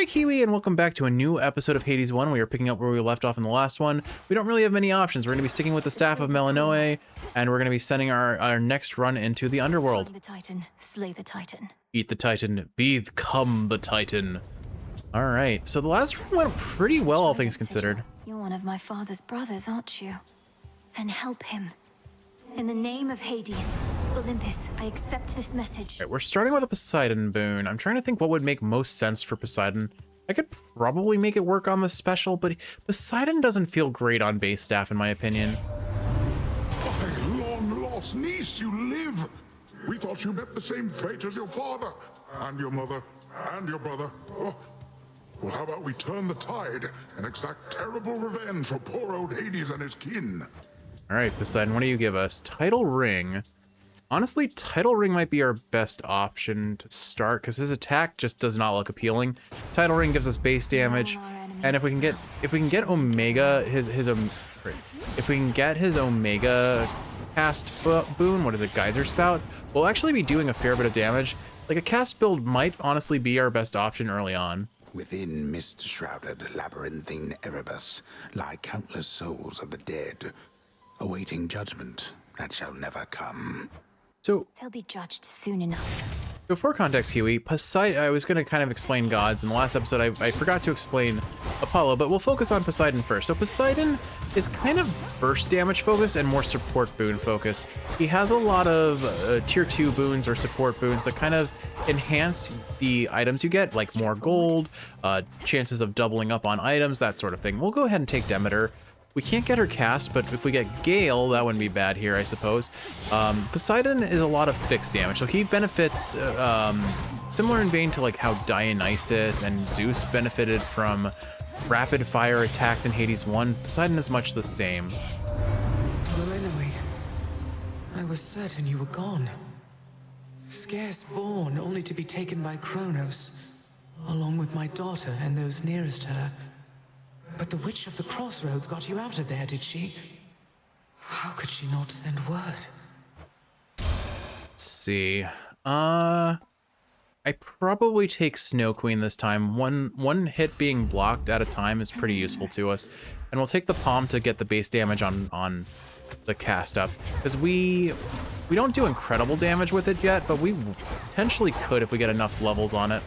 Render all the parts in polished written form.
Hi Kiwi, and welcome back to a new episode of Hades 1. We are picking up where we left off in the last one. We don't really have many options. We're going to be sticking with the Staff of Melanoe, and we're going to be sending our next run into the underworld. Find the Titan, slay the Titan. Eat the Titan, become the Titan. Alright, so the last run went pretty well, all things considered. You're one of my father's brothers, aren't you? Then help him. In the name of Hades, Olympus, I accept this message. Right, we're starting with a Poseidon boon. I'm trying to think what would make most sense for Poseidon. I could probably make it work on the special, but Poseidon doesn't feel great on base staff, in my opinion. My long-lost niece, you live! We thought you met the same fate as your father, and your mother, and your brother. Oh. Well, how about we turn the tide and exact terrible revenge for poor old Hades and his kin? All right, Poseidon, what do you give us? Title Ring. Honestly, Title Ring might be our best option to start because his attack just does not look appealing. Title Ring gives us base damage, and if we can get Omega if we can get his Omega cast boon, what is it, Geyser Spout, we'll actually be doing a fair bit of damage. Like a cast build might honestly be our best option early on. Within mist-shrouded labyrinthine Erebus lie countless souls of the dead, awaiting judgment that shall never come. So They'll be judged soon enough. So for context, Huey, Poseidon, I was going to kind of explain gods. In the last episode, I forgot to explain Apollo, but we'll focus on Poseidon first. So Poseidon is kind of burst damage focused and more support boon focused. He has a lot of tier 2 boons or support boons that kind of enhance the items you get, like more gold, chances of doubling up on items, that sort of thing. We'll go ahead and take Demeter. We can't get her cast, but if we get Gale, that wouldn't be bad here, I suppose. Poseidon is a lot of fixed damage, so he benefits similar in vein to like how Dionysus and Zeus benefited from rapid fire attacks in Hades 1. Poseidon is much the same. Melanoe, I was certain you were gone. Scarce born, only to be taken by Kronos, along with my daughter and those nearest her. But the Witch of the Crossroads got you out of there, did she? How could she not send word? Let's see. I probably take Snow Queen this time. One hit being blocked at a time is pretty useful to us. And we'll take the Palm to get the base damage on the cast up. Because we don't do incredible damage with it yet, but we potentially could if we get enough levels on it.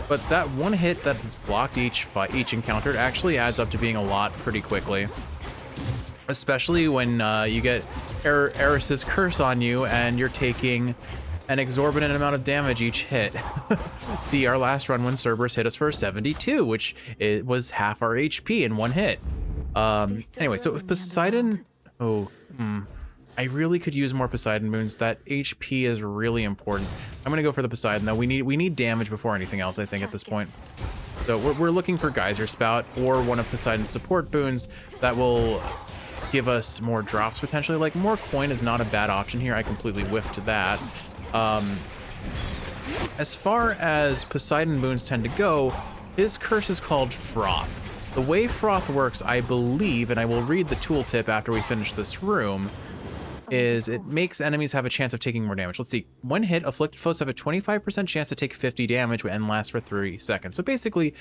But that one hit that is blocked each encounter actually adds up to being a lot pretty quickly. Especially when you get Eris's curse on you and you're taking an exorbitant amount of damage each hit. See our last run when Cerberus hit us for 72, which it was half our HP in one hit. Anyway, so Poseidon... I really could use more Poseidon moons. That HP is really important. I'm gonna go for the Poseidon though. We need damage before anything else, I think, at this point. So we're looking for Geyser Spout or one of Poseidon's support boons that will give us more drops potentially. Like more coin is not a bad option here. I completely whiffed that. As far as Poseidon boons tend to go, his curse is called Froth. The way Froth works, I believe, and I will read the tooltip after we finish this room, is it makes enemies have a chance of taking more damage. Let's see. One hit, afflicted foes have a 25% chance to take 50 damage and last for 3 seconds. So basically,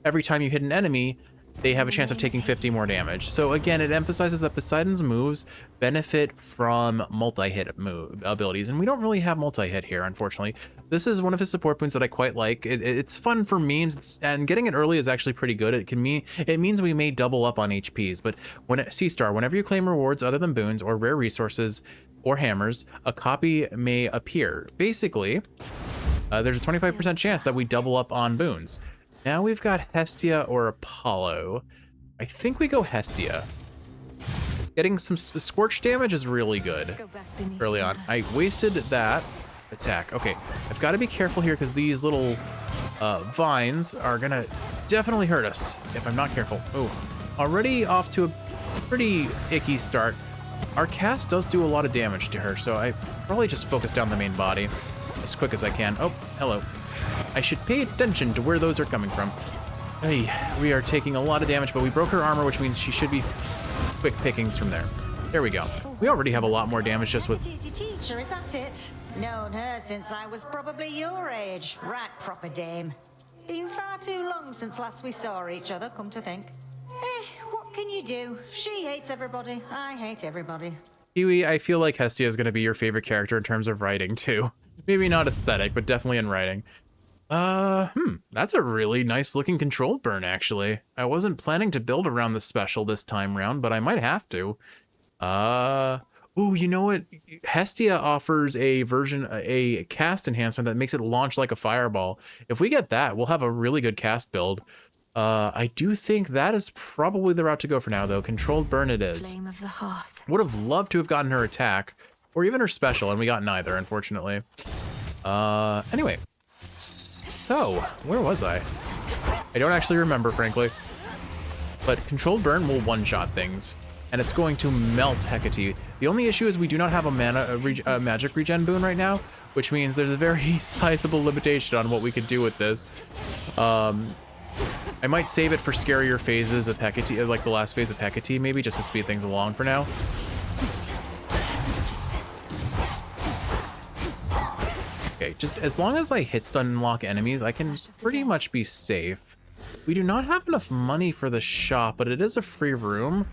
every time you hit an enemy, they have a chance of taking 50 more damage. So again, it emphasizes that Poseidon's moves benefit from multi-hit move abilities, and we don't really have multi-hit here, unfortunately. This is one of his support boons that I quite like. It's fun for memes, and getting it early is actually pretty good. It means we may double up on HPs, but whenever you claim rewards other than boons or rare resources or hammers, a copy may appear. Basically, there's a 25% chance that we double up on boons. Now we've got Hestia or Apollo. I think we go Hestia. Getting some scorch damage is really good early on. I wasted that attack. Okay, I've got to be careful here because these little vines are gonna definitely hurt us if I'm not careful. Oh, already off to a pretty icky start. Our cast does do a lot of damage to her, so I probably just focus down the main body as quick as I can. Oh, hello. I should pay attention to where those are coming from. Hey, we are taking a lot of damage, but we broke her armor, which means she should be quick pickings from there. There we go. We already have a lot more damage just with... Teacher, is that it? Known her since I was probably your age. Right proper dame. Been far too long since last we saw each other, come to think. What can you do? She hates everybody. I hate everybody. Kiwi, I feel like Hestia is going to be your favorite character in terms of writing too. Maybe not aesthetic, but definitely in writing. That's a really nice looking controlled burn, actually. I wasn't planning to build around the special this time round, but I might have to. Ooh, you know what? Hestia offers a cast enhancement that makes it launch like a fireball. If we get that, we'll have a really good cast build. I do think that is probably the route to go for now, though. Controlled burn it is. Flame of the hearth. Would have loved to have gotten her attack, or even her special, and we got neither, unfortunately. Anyway. So, where was I? I don't actually remember, frankly. But controlled burn will one-shot things, and it's going to melt Hecate. The only issue is we do not have a magic regen boon right now, which means there's a very sizable limitation on what we could do with this. I might save it for scarier phases of Hecate, like the last phase of Hecate, maybe, just to speed things along for now. Okay, just as long as I hit stun and lock enemies, I can pretty much be safe. We do not have enough money for the shop, but it is a free room.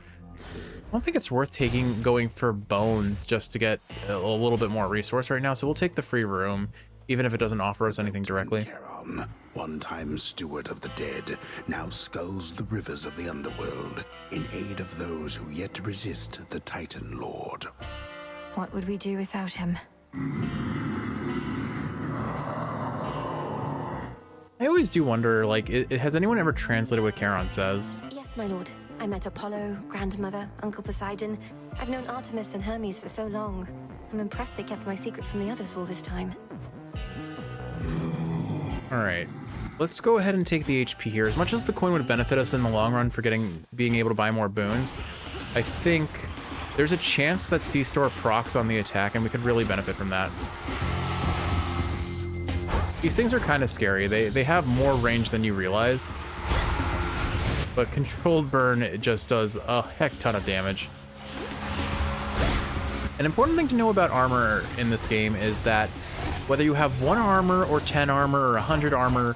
I don't think it's worth going for bones just to get a little bit more resource right now, so we'll take the free room, even if it doesn't offer us anything directly. Charon, one-time steward of the dead, now sculls the rivers of the underworld in aid of those who yet resist the Titan Lord. What would we do without him? I always do wonder, like, has anyone ever translated what Charon says? Yes, my lord. I met Apollo, Grandmother, Uncle Poseidon. I've known Artemis and Hermes for so long. I'm impressed they kept my secret from the others all this time. All right, let's go ahead and take the HP here. As much as the coin would benefit us in the long run for being able to buy more boons, I think there's a chance that C-Store procs on the attack, and we could really benefit from that. These things are kind of scary. They have more range than you realize. But controlled burn, it just does a heck ton of damage. An important thing to know about armor in this game is that whether you have 1 armor or 10 armor or 100 armor,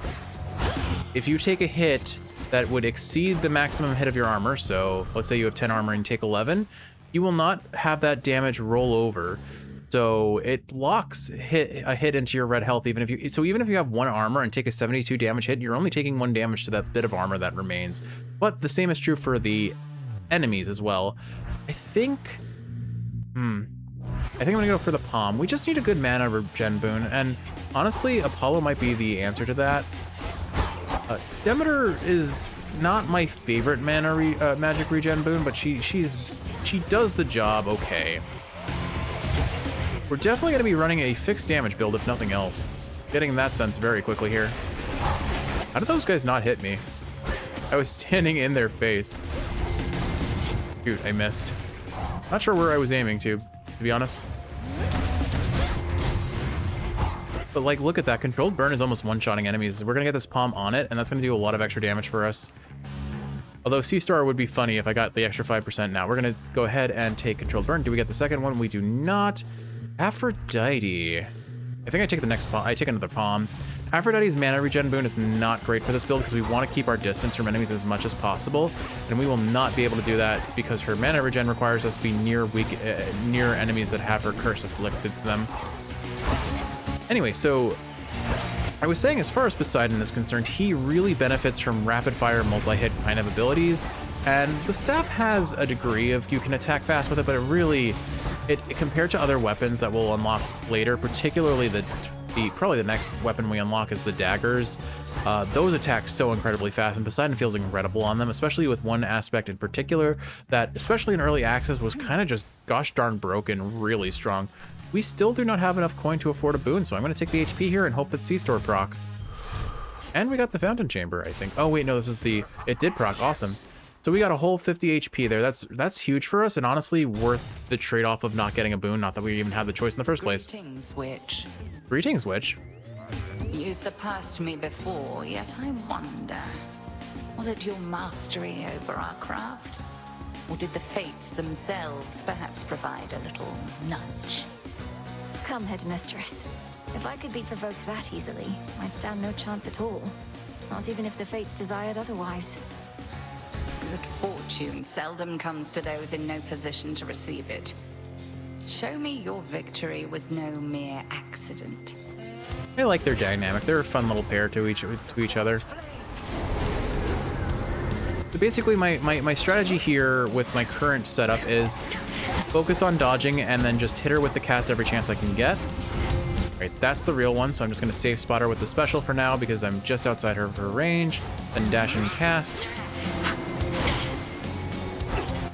if you take a hit that would exceed the maximum hit of your armor, so let's say you have 10 armor and you take 11, you will not have that damage roll over. So it blocks a hit into your red health, even if you have 1 armor and take a 72 damage hit, you're only taking 1 damage to that bit of armor that remains. But the same is true for the enemies as well. I think I'm gonna go for the palm. We just need a good mana regen boon, and honestly, Apollo might be the answer to that. Demeter is not my favorite mana magic regen boon, but she does the job okay. We're definitely going to be running a fixed damage build, if nothing else. Getting in that sense very quickly here. How did those guys not hit me? I was standing in their face. Shoot, I missed. Not sure where I was aiming to be honest. But like, look at that. Controlled burn is almost one-shotting enemies. We're going to get this palm on it, and that's going to do a lot of extra damage for us. Although C-Star would be funny if I got the extra 5% now. We're going to go ahead and take controlled burn. Do we get the second one? We do not. Aphrodite. I think I take the next palm. I take another palm. Aphrodite's mana regen boon is not great for this build because we want to keep our distance from enemies as much as possible, and we will not be able to do that because her mana regen requires us to be near enemies that have her curse afflicted to them. Anyway, so I was saying, as far as Poseidon is concerned, he really benefits from rapid fire multi-hit kind of abilities, and the staff has a degree of you can attack fast with it, but it compared to other weapons that we'll unlock later, particularly probably the next weapon we unlock is the daggers. Those attack so incredibly fast, and Poseidon feels incredible on them, especially with one aspect in particular that, especially in early access, was kind of just gosh darn broken, really strong. We still do not have enough coin to afford a boon, so I'm going to take the HP here and hope that C-Store procs. And we got the Fountain Chamber, I think. Oh wait, no, this is it did proc, awesome. So we got a whole 50 HP there. That's huge for us, and honestly worth the trade-off of not getting a boon, not that we even had the choice in the first place. Greetings, witch. Greetings, witch. You surpassed me before, yet I wonder, was it your mastery over our craft? Or did the fates themselves perhaps provide a little nudge? Come, headmistress. If I could be provoked that easily, I'd stand no chance at all. Not even if the fates desired otherwise. Good fortune seldom comes to those in no position to receive it. Show me your victory was no mere accident. I like their dynamic. They're a fun little pair to each other. So basically, my strategy here with my current setup is focus on dodging and then just hit her with the cast every chance I can get. Right, that's the real one, so I'm just going to safe spot her with the special for now because I'm just outside her range. Then dash and cast.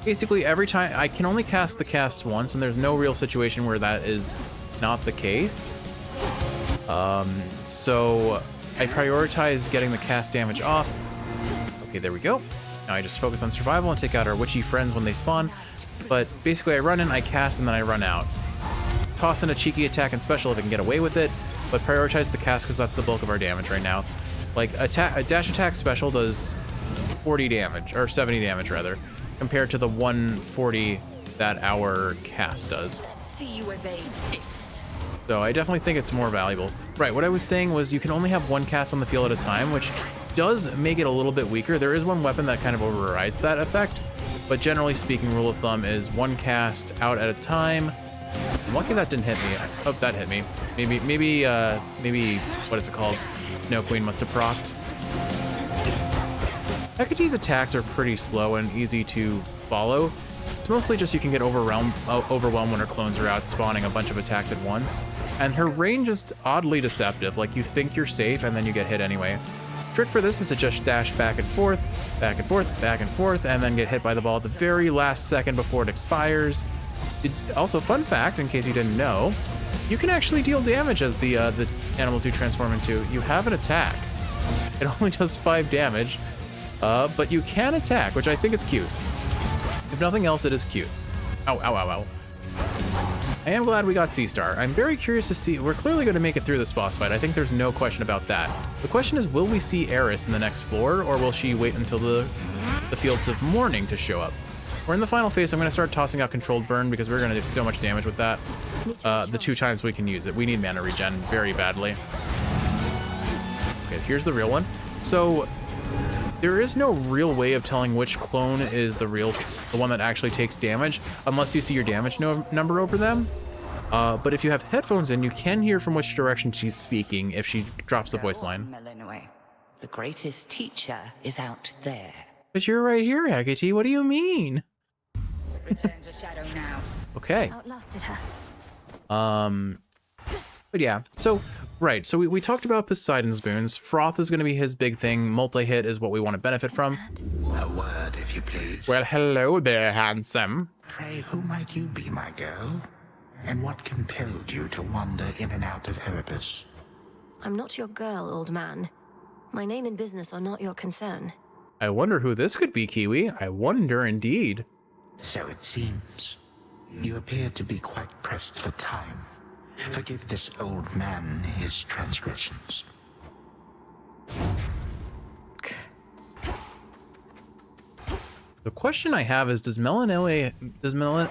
Basically, every time I can only cast the cast once, and there's no real situation where that is not the case. So I prioritize getting the cast damage off. Okay, there we go. Now I just focus on survival and take out our witchy friends when they spawn. But basically, I run in, I cast, and then I run out. Toss in a cheeky attack and special if I can get away with it, but prioritize the cast because that's the bulk of our damage right now. Like a dash attack special does 40 damage, or 70 damage rather, compared to the 140 that our cast does. See you evade this. So I definitely think it's more valuable. Right, what I was saying was you can only have one cast on the field at a time, which does make it a little bit weaker. There is one weapon that kind of overrides that effect, but generally speaking, rule of thumb is one cast out at a time. I'm lucky that didn't hit me. Oh, that hit me. Maybe, what is it called? Snow Queen must have procced. Hecate's attacks are pretty slow and easy to follow. It's mostly just you can get overwhelmed when her clones are out spawning a bunch of attacks at once. And her range is oddly deceptive, like you think you're safe and then you get hit anyway. Trick for this is to just dash back and forth, back and forth, back and forth, and then get hit by the ball at the very last second before it expires. Also, fun fact, in case you didn't know, you can actually deal damage as the animals you transform into. You have an attack. It only does 5 damage, but you can attack, which I think is cute. If nothing else, it is cute. Ow, ow, ow, ow. I am glad we got C-Star. I'm very curious to see. We're clearly going to make it through this boss fight. I think there's no question about that. The question is, will we see Eris in the next floor, or will she wait until the Fields of Mourning to show up? We're in the final phase. I'm going to start tossing out Controlled Burn because we're going to do so much damage with that. The 2 times we can use it. We need mana regen very badly. Okay, here's the real one. So there is no real way of telling which clone is the one that actually takes damage, unless you see your damage number over them. But if you have headphones in, you can hear from which direction she's speaking if she drops the voice line. The greatest teacher is out there. But you're right here, Hecate. What do you mean? Return to shadow now. Okay. Outlasted her. But yeah, so, right, so we talked about Poseidon's boons. Froth is going to be his big thing. Multi-hit is what we want to benefit from. A word, if you please. Well, hello there, handsome. Pray, who might you be, my girl? And what compelled you to wander in and out of Erebus? I'm not your girl, old man. My name and business are not your concern. I wonder who this could be, Kiwi. I wonder indeed. So it seems. You appear to be quite pressed for time. Forgive this old man his transgressions. The question I have is, does Melinoe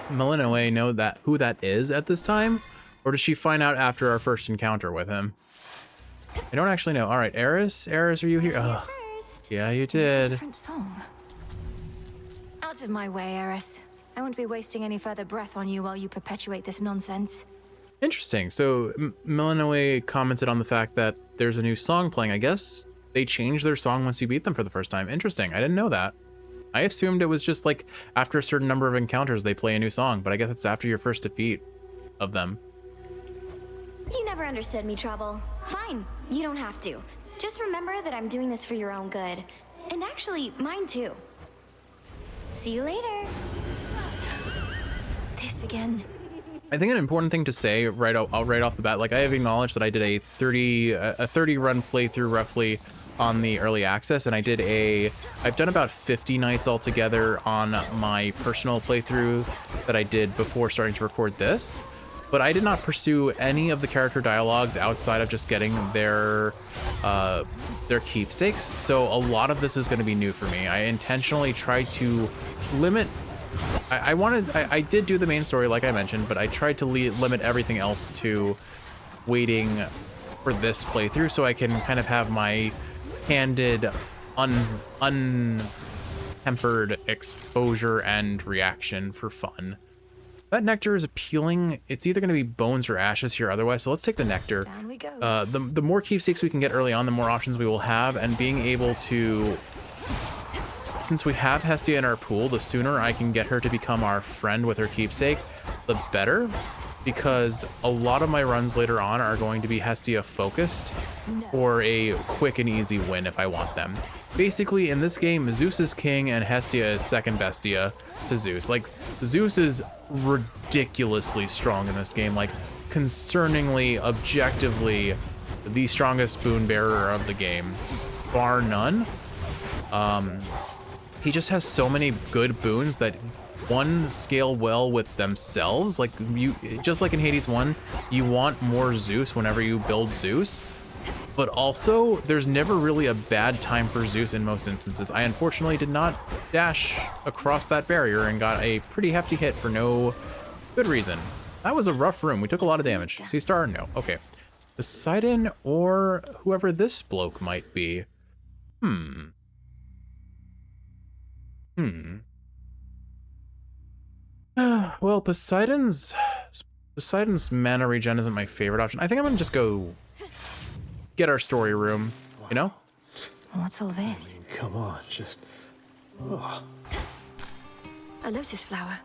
know who that is at this time? Or does she find out after our first encounter with him? I don't actually know. All right, Eris, are you here? Oh, yeah, you did. Different song. Out of my way, Eris. I won't be wasting any further breath on you while you perpetuate this nonsense. Interesting. So Melinoe commented on the fact that there's a new song playing. I guess they changed their song once you beat them for the first time. Interesting. I didn't know that. I assumed it was just like after a certain number of encounters they play a new song, but I guess it's after your first defeat of them. You never understood me, Trouble. Fine, you don't have to. Just remember that I'm doing this for your own good. And actually, mine too. See you later. This again. I think an important thing to say right off the bat, like I have acknowledged that I did a 30 run playthrough roughly on the early access, and I've done about 50 nights altogether on my personal playthrough that I did before starting to record this. But I did not pursue any of the character dialogues outside of just getting their keepsakes. So a lot of this is going to be new for me. I intentionally tried to limit I did do the main story like I mentioned, but I tried to limit everything else to waiting for this playthrough so I can kind of have my candid, untempered exposure and reaction for fun. That nectar is appealing. It's either going to be bones or ashes here otherwise, so let's take the nectar. Down we go. The more keepsakes we can get early on, the more options we will have, and being able to... Since we have Hestia in our pool, the sooner I can get her to become our friend with her keepsake, the better, because a lot of my runs later on are going to be Hestia focused for a quick and easy win if I want them. Basically, in this game, Zeus is king and Hestia is second bestia to Zeus. Like, Zeus is ridiculously strong in this game, like, concerningly, objectively, the strongest boon bearer of the game, bar none. He just has so many good boons that one scale well with themselves. Like, you, just like in Hades 1, you want more Zeus whenever you build Zeus. But also, there's never really a bad time for Zeus in most instances. I unfortunately did not dash across that barrier and got a pretty hefty hit for no good reason. That was a rough room. We took a lot of damage. Sea Star? No. Okay. Poseidon or whoever this bloke might be. Well, Poseidon's mana regen isn't my favorite option. I think I'm gonna just go get our story room, you know? What's all this? Come on, just... Oh. A lotus flower.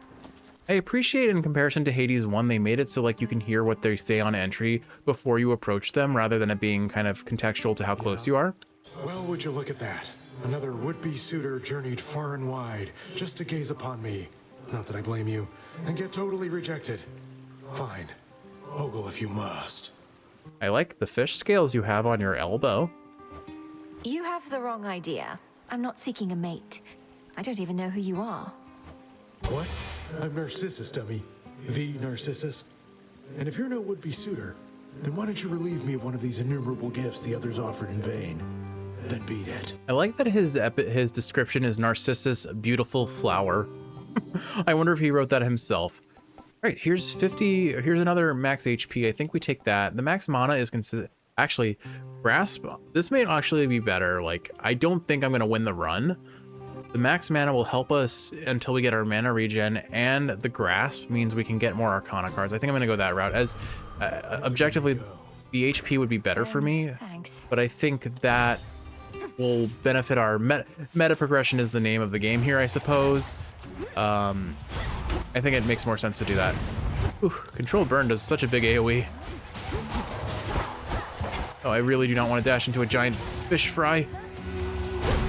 I appreciate in comparison to Hades 1, they made it so like you can hear what they say on entry before you approach them, rather than it being kind of contextual to how close you are. Well, would you look at that? Another would-be suitor journeyed far and wide just to gaze upon me. Not that I blame you, and get totally rejected. Fine. Ogle if you must. I like the fish scales you have on your elbow. You have the wrong idea. I'm not seeking a mate. I don't even know who you are. What? I'm Narcissus, dummy. The Narcissus. And if you're no would-be suitor, then why don't you relieve me of one of these innumerable gifts the others offered in vain? Then beat it. I like that his description is Narcissus, beautiful flower. I wonder if he wrote that himself. All right, here's 50. Here's another max HP. I think we take that. The max mana is considered. Actually, grasp. This may actually be better. Like, I don't think I'm gonna win the run. The max mana will help us until we get our mana regen, and the grasp means we can get more Arcana cards. I think I'm gonna go that route. As objectively, the HP would be better for me. Thanks. But I think that will benefit our meta progression is the name of the game here, I suppose. I think it makes more sense to do that. Ooh, Controlled Burn does such a big AoE. Oh, I really do not want to dash into a giant fish fry.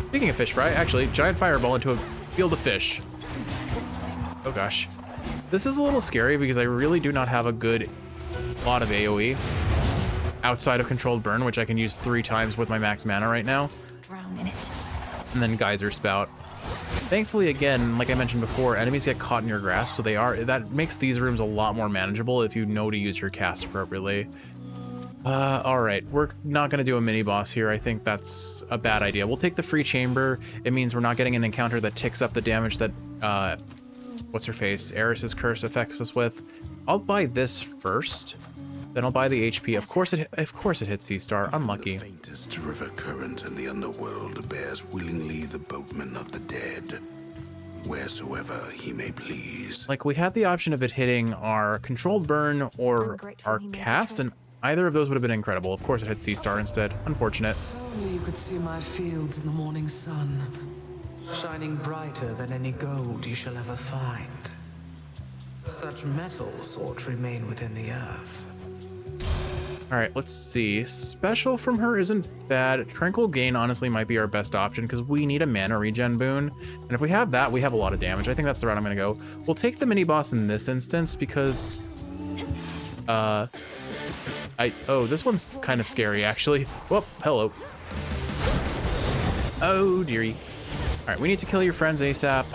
Speaking of fish fry, actually, giant fireball into a field of fish. Oh gosh. This is a little scary because I really do not have a good lot of AoE outside of Controlled Burn, which I can use 3 times with my max mana right now. Drown in it. And then Geyser Spout. Thankfully, again, like I mentioned before, enemies get caught in your grasp, so that makes these rooms a lot more manageable if you know to use your cast appropriately. All right, we're not gonna do a mini boss here. I think that's a bad idea. We'll take the free chamber. It means we're not getting an encounter that ticks up the damage that, what's her face, Eris's curse affects us with. I'll buy this first, then I'll buy the HP. Of course it hits Sea Star. Unlucky. The faintest river current in the underworld bears willingly the boatman of the dead, wheresoever he may please. Like, we had the option of it hitting our Controlled Burn or our cast, and either of those would have been incredible. Of course it hit Sea Star instead. Unfortunate. If only you could see my fields in the morning sun, shining brighter than any gold you shall ever find. Such metals ought to remain within the earth. All right, let's see. Special from her isn't bad. Tranquil Gain honestly might be our best option because we need a mana regen boon. And if we have that, we have a lot of damage. I think that's the route I'm gonna go. We'll take the mini boss in this instance because, oh, this one's kind of scary actually. Whoop, hello. Oh, dearie. All right, we need to kill your friends ASAP.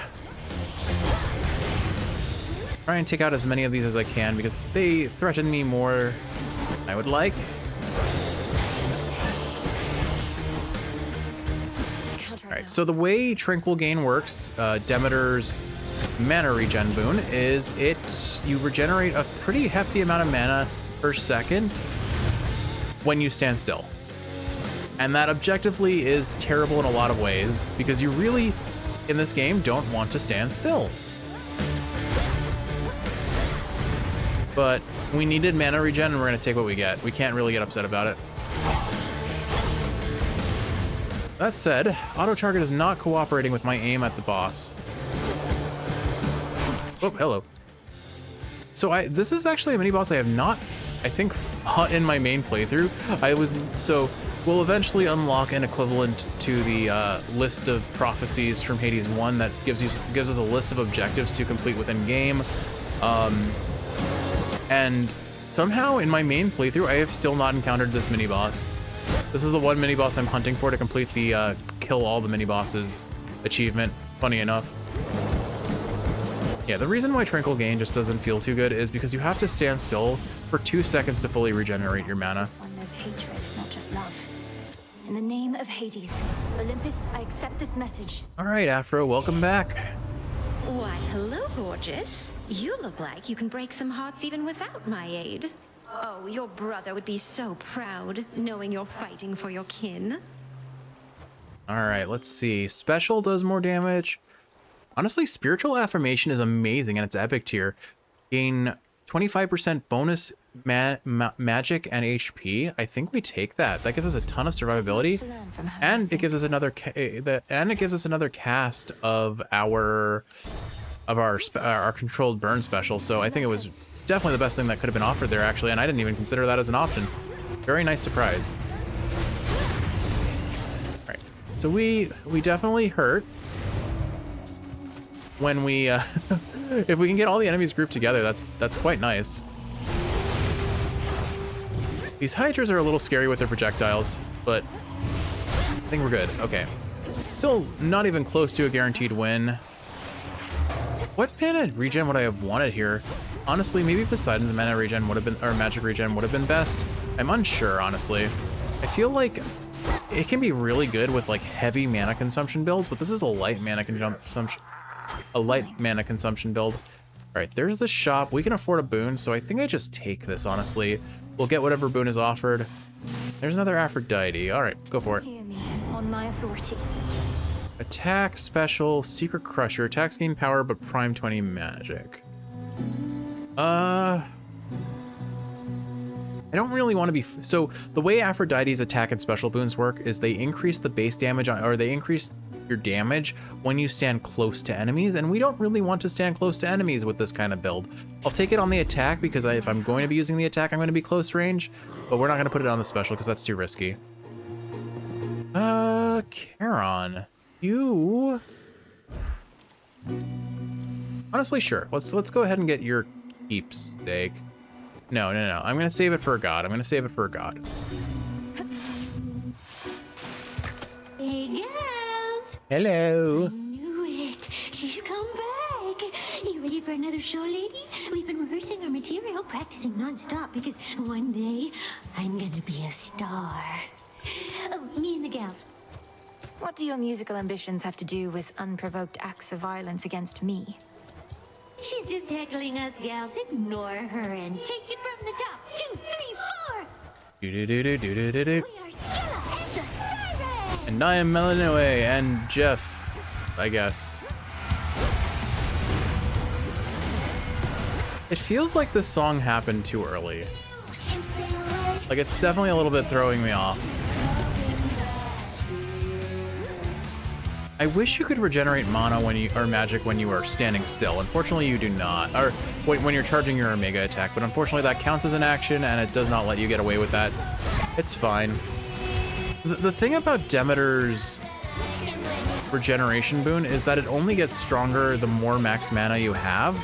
Try and take out as many of these as I can because they threaten me more than I would like. All right, so the way Tranquil Gain works, Demeter's mana regen boon is you regenerate a pretty hefty amount of mana per second when you stand still. And that objectively is terrible in a lot of ways because you really, in this game, don't want to stand still. But we needed mana regen and we're gonna take what we get. We can't really get upset about it. That said, auto target is not cooperating with my aim at the boss. Oh, hello. So this is actually a mini boss I have not, I think, fought in my main playthrough. We'll eventually unlock an equivalent to the list of prophecies from Hades 1 that gives us a list of objectives to complete within game. And somehow in my main playthrough, I have still not encountered this mini boss. This is the one mini boss I'm hunting for to complete the kill all the mini bosses achievement. Funny enough. Yeah, the reason why Tranquil Gain just doesn't feel too good is because you have to stand still for 2 seconds to fully regenerate your mana. This one knows hatred, not just love. In the name of Hades, Olympus, I accept this message. All right, Afro, welcome back. Why, hello, gorgeous. You look like you can break some hearts even without my aid. Oh, your brother would be so proud, knowing you're fighting for your kin. All right, let's see. Special does more damage. Honestly, Spiritual Affirmation is amazing and it's epic tier. Gain 25% bonus magic and HP. I think we take that. That gives us a ton of survivability, and it gives us another cast of our controlled burn special. So I think it was definitely the best thing that could have been offered there, actually, and I didn't even consider that as an option. Very nice surprise. All right, so we definitely hurt when we if we can get all the enemies grouped together, that's quite nice. These Hydras are a little scary with their projectiles, but I think we're good. Okay. Still not even close to a guaranteed win. What mana regen would I have wanted here? Honestly, maybe Poseidon's mana regen would have been, or magic regen would have been best. I'm unsure, honestly. I feel like it can be really good with like heavy mana consumption builds, but this is a light mana consumption build. All right, there's the shop. We can afford a boon, so I think I just take this, honestly. We'll get whatever boon is offered. There's another Aphrodite. All right, go for it. Hear me, on my authority. Attack, special, secret crusher. Attacks gain power, but prime 20 magic. I don't really want to be... So the way Aphrodite's attack and special boons work is they increase the base damage, or they increase your damage when you stand close to enemies, and we don't really want to stand close to enemies with this kind of build. I'll take it on the attack because if I'm going to be using the attack, I'm going to be close range, but we're not going to put it on the special because that's too risky. Charon, you... Honestly, sure. Let's go ahead and get your keepsake. No. I'm going to save it for a god. Hey, girls! Hello. I knew it. She's come back. You ready for another show, lady? We've been rehearsing our material, practicing non-stop, because one day I'm gonna be a star. Oh, me and the gals. What do your musical ambitions have to do with unprovoked acts of violence against me? She's just heckling us gals. Ignore her and take it from the top. 2, 3, 4! Do-do-do-do-do-do-do. We are Scylla and the Sirens! And I am Melanoe and Jeff, I guess. It feels like this song happened too early. Like, it's definitely a little bit throwing me off. I wish you could regenerate mana or magic when you are standing still. Unfortunately, you do not. Or when you're charging your Omega attack, but unfortunately that counts as an action and it does not let you get away with that. It's fine. The thing about Demeter's regeneration boon is that it only gets stronger the more max mana you have,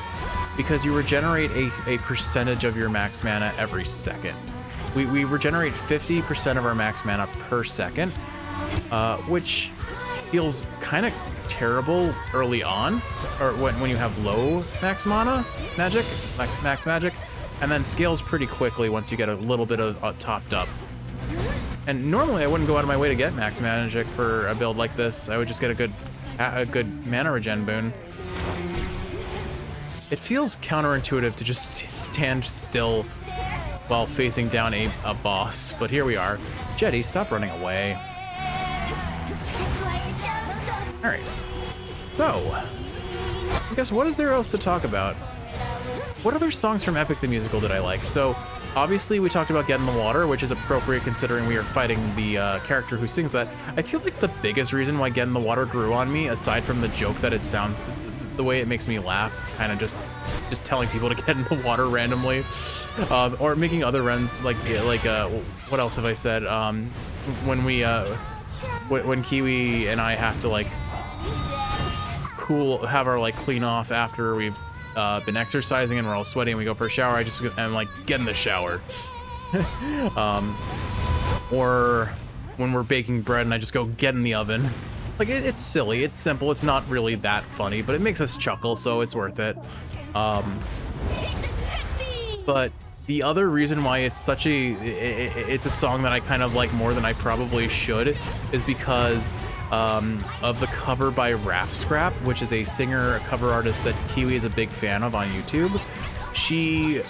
because you regenerate a percentage of your max mana every second. We regenerate 50% of our max mana per second, which feels kind of terrible early on, or when you have low max mana magic, max magic, and then scales pretty quickly once you get a little bit of topped up. And normally I wouldn't go out of my way to get max magic for a build like this. I would just get a good mana regen boon. It feels counterintuitive to just stand still while facing down a boss, but here we are. Jetty, stop running away. All right, so I guess what is there else to talk about? What other songs from Epic the Musical did I like? So obviously we talked about Get in the Water, which is appropriate considering we are fighting the character who sings that. I feel like the biggest reason why Get in the Water grew on me, aside from the joke that it sounds, the way it makes me laugh, kind of just telling people to get in the water randomly, or making other runs like what else have I said? When we when Kiwi and I have to like have our like clean off after we've been exercising and we're all sweaty and we go for a shower, I just am like, get in the shower. Or when we're baking bread and I just go, get in the oven. Like, it's silly, it's simple, it's not really that funny, but it makes us chuckle, so it's worth it. But the other reason why it's such it's a song that I kind of like more than I probably should is because of the cover by Raff Scrap, which is a singer, a cover artist that Kiwi is a big fan of on YouTube. She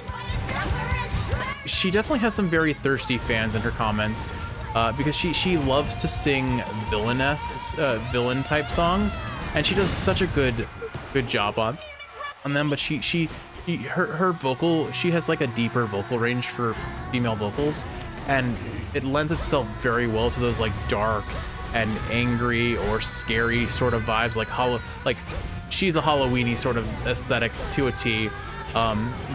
definitely has some very thirsty fans in her comments, because she loves to sing villain type songs, and she does such a good job on them. But her vocal, she has like a deeper vocal range for female vocals, and it lends itself very well to those like dark and angry or scary sort of vibes, like she's a Halloweeny sort of aesthetic to a T.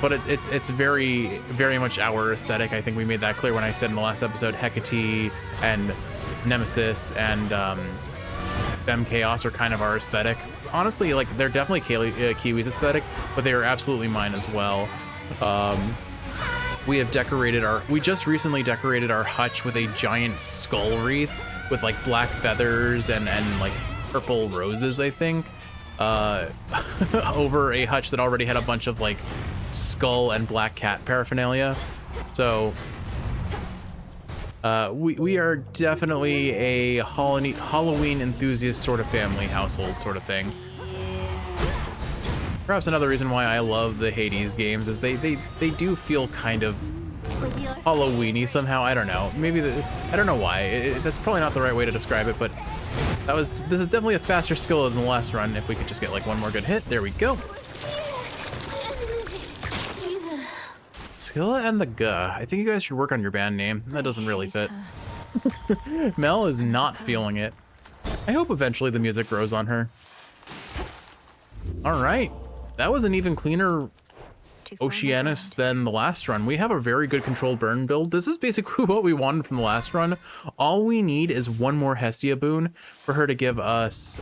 But it's very, very much our aesthetic. I think we made that clear when I said in the last episode, Hecate and Nemesis and Femme Chaos are kind of our aesthetic. Honestly, like, they're definitely Kiwi's aesthetic, but they are absolutely mine as well. We just recently decorated our hutch with a giant skull wreath with like black feathers and like purple roses, I think. Over a hutch that already had a bunch of like skull and black cat paraphernalia. So we are definitely a Halloween enthusiast sort of family household sort of thing. Perhaps another reason why I love the Hades games is they do feel kind of Halloweeny somehow. I don't know. I don't know why. That's probably not the right way to describe it, but this is definitely a faster skill than the last run. If we could just get like one more good hit. There we go. Scylla and the Guh. I think you guys should work on your band name. That doesn't really fit. Mel is not feeling it. I hope eventually the music grows on her. All right. That was an even cleaner Oceanus than the last run. We have a very good controlled burn build. This is basically what we wanted from the last run. All we need is one more Hestia boon for her to give us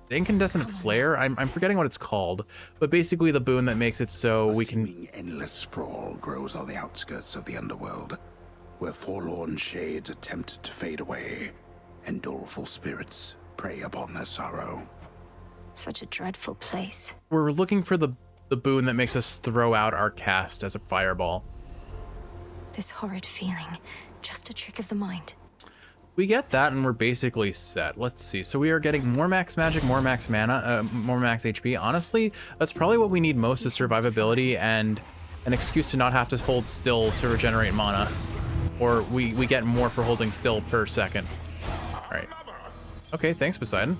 incandescent flare. I'm forgetting what it's called, but basically the boon that makes it so we can... endless sprawl grows on the outskirts of the underworld, where forlorn shades attempt to fade away, and doleful spirits prey upon their sorrow. Such a dreadful place. We're looking for the boon that makes us throw out our cast as a fireball. This horrid feeling, just a trick of the mind. We get that and we're basically set. Let's see. So we are getting more max magic, more max mana, more max HP. Honestly, that's probably what we need most is survivability and an excuse to not have to hold still to regenerate mana. Or we get more for holding still per second. All right. Okay, thanks, Poseidon.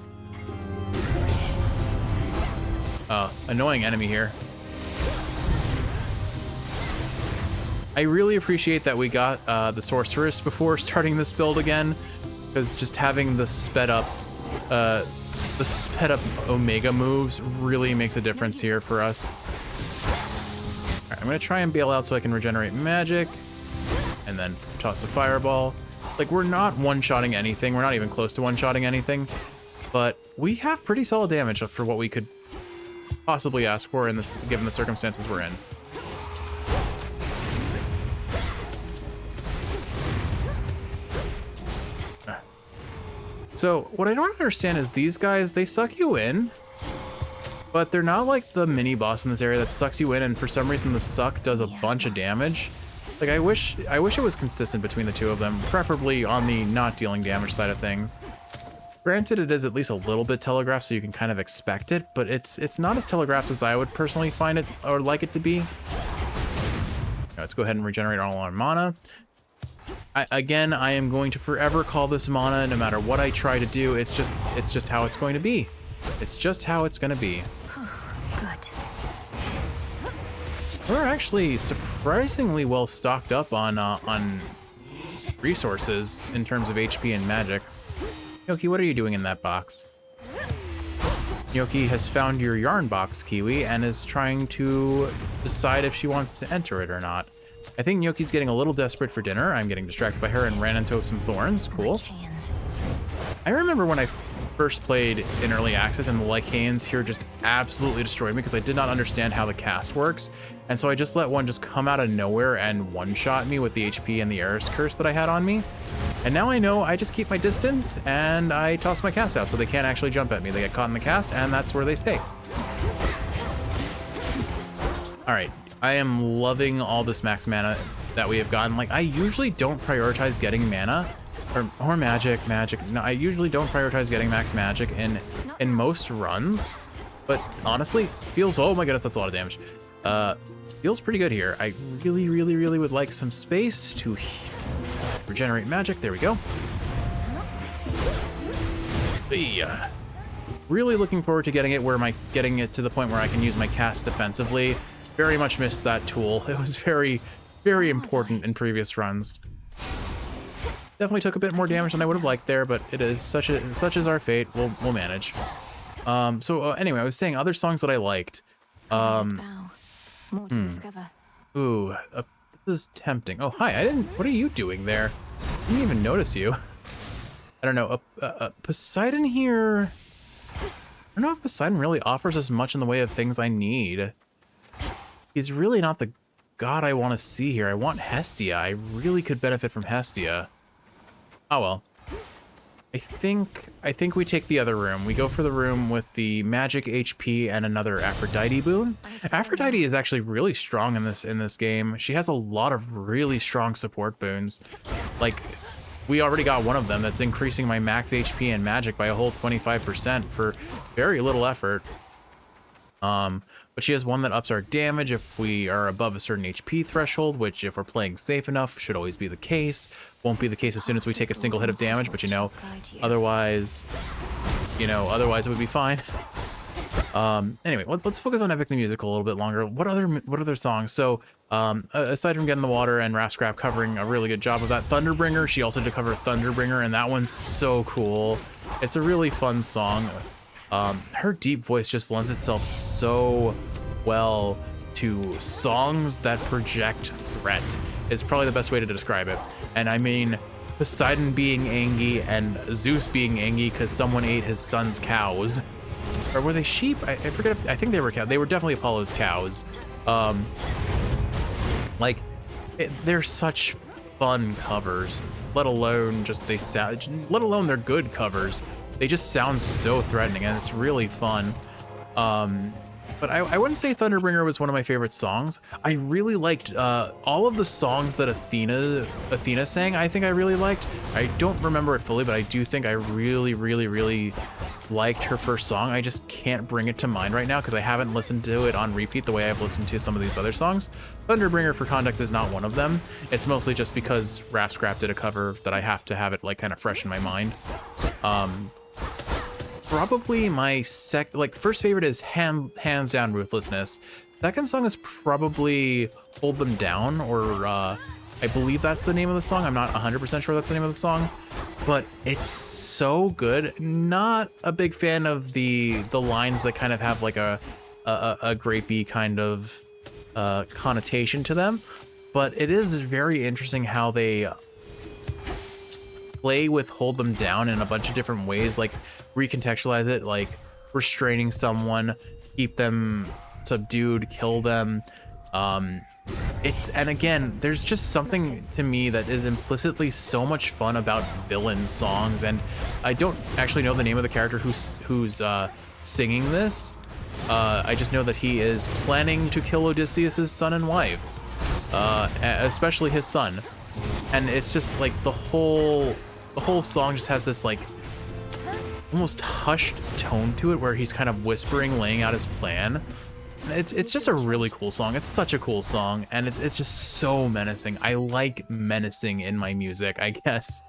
Annoying enemy here. I really appreciate that we got the Sorceress before starting this build again, because just having the sped up Omega moves really makes a difference here for us. All right, I'm gonna try and bail out so I can regenerate magic, and then toss a fireball. Like, we're not one-shotting anything. We're not even close to one-shotting anything, but we have pretty solid damage for what we could possibly ask for in this, given the circumstances we're in. So what I don't understand is these guys, they suck you in, but they're not like the mini boss in this area that sucks you in, and for some reason the suck does a bunch of damage. Like, I wish it was consistent between the two of them, preferably on the not dealing damage side of things. Granted, it is at least a little bit telegraphed, so you can kind of expect it, but it's not as telegraphed as I would personally find it or like it to be. Let's go ahead and regenerate all our mana. Again, I am going to forever call this mana, no matter what I try to do. It's just how it's going to be. It's just how it's going to be. Good. We're actually surprisingly well stocked up on resources in terms of HP and magic. Yoki, what are you doing in that box? Yoki has found your yarn box, Kiwi, and is trying to decide if she wants to enter it or not. I think Yoki's getting a little desperate for dinner. I'm getting distracted by her and ran into some thorns. Cool. I remember when I first played in early access and the Lycaons here just absolutely destroyed me because I did not understand how the cast works. And so I just let one just come out of nowhere and one-shot me with the HP and the Eris Curse that I had on me. And now I know I just keep my distance and I toss my cast out so they can't actually jump at me. They get caught in the cast and that's where they stay. All right, I am loving all this max mana that we have gotten. Like, I usually don't prioritize getting mana or magic. No, I usually don't prioritize getting max magic in most runs, but honestly, feels, oh my goodness, that's a lot of damage. Feels pretty good here. I really would like some space to regenerate magic. There we go. Really looking forward to getting it to the point where I can use my cast defensively. Very much missed that tool. It was very important in previous runs. Definitely took a bit more damage than I would have liked there, but it is such is our fate. We'll manage. Anyway, I was saying other songs that I liked. More to discover. Ooh, this is tempting. Oh, hi. What are you doing there? I didn't even notice you. I don't know. Poseidon here. I don't know if Poseidon really offers as much in the way of things I need. He's really not the god I want to see here. I want Hestia. I really could benefit from Hestia. Oh well. I think we take the other room. We go for the room with the magic HP and another Aphrodite boon. Aphrodite is actually really strong in this game. She has a lot of really strong support boons. Like, we already got one of them that's increasing my max HP and magic by a whole 25% for very little effort. But she has one that ups our damage if we are above a certain HP threshold, which if we're playing safe enough should always be the case. Won't be the case as soon as we take a single hit of damage, but otherwise it would be fine. Anyway, let's focus on Epic the Musical a little bit longer. What other songs? So, aside from Get in the Water and Rascrap covering a really good job of that, Thunderbringer, she also did cover Thunderbringer, and that one's so cool. It's a really fun song. Her deep voice just lends itself so well to songs that project threat, is probably the best way to describe it. And I mean, Poseidon being angry and Zeus being angry because someone ate his son's cows. Or were they sheep? I forget I think they were cows. They were definitely Apollo's cows. They're such fun covers, let alone they're good covers. They just sound so threatening, and it's really fun. But I wouldn't say Thunderbringer was one of my favorite songs. I really liked all of the songs that Athena sang. I think I really liked. I don't remember it fully, but I do think I really liked her first song. I just can't bring it to mind right now because I haven't listened to it on repeat the way I've listened to some of these other songs. Thunderbringer, for context, is not one of them. It's mostly just because Rapscrap did a cover that I have to have it kind of fresh in my mind. Probably my first favorite is hands down Ruthlessness. Second song is probably Hold Them Down, or I believe that's the name of the song. I'm not 100% sure that's the name of the song, but it's so good. Not a big fan of the lines that kind of have like a grapey kind of connotation to them, but it is very interesting how they play with Hold Them Down in a bunch of different ways, like recontextualize it, like restraining someone, keep them subdued, kill them. And again, there's just something to me that is implicitly so much fun about villain songs, and I don't actually know the name of the character who's singing this. I just know that he is planning to kill Odysseus's son and wife, especially his son, and it's just like the whole song just has this like almost hushed tone to it where he's kind of whispering, laying out his plan. It's just a really cool song. It's such a cool song, and it's just so menacing. I like menacing in my music, I guess.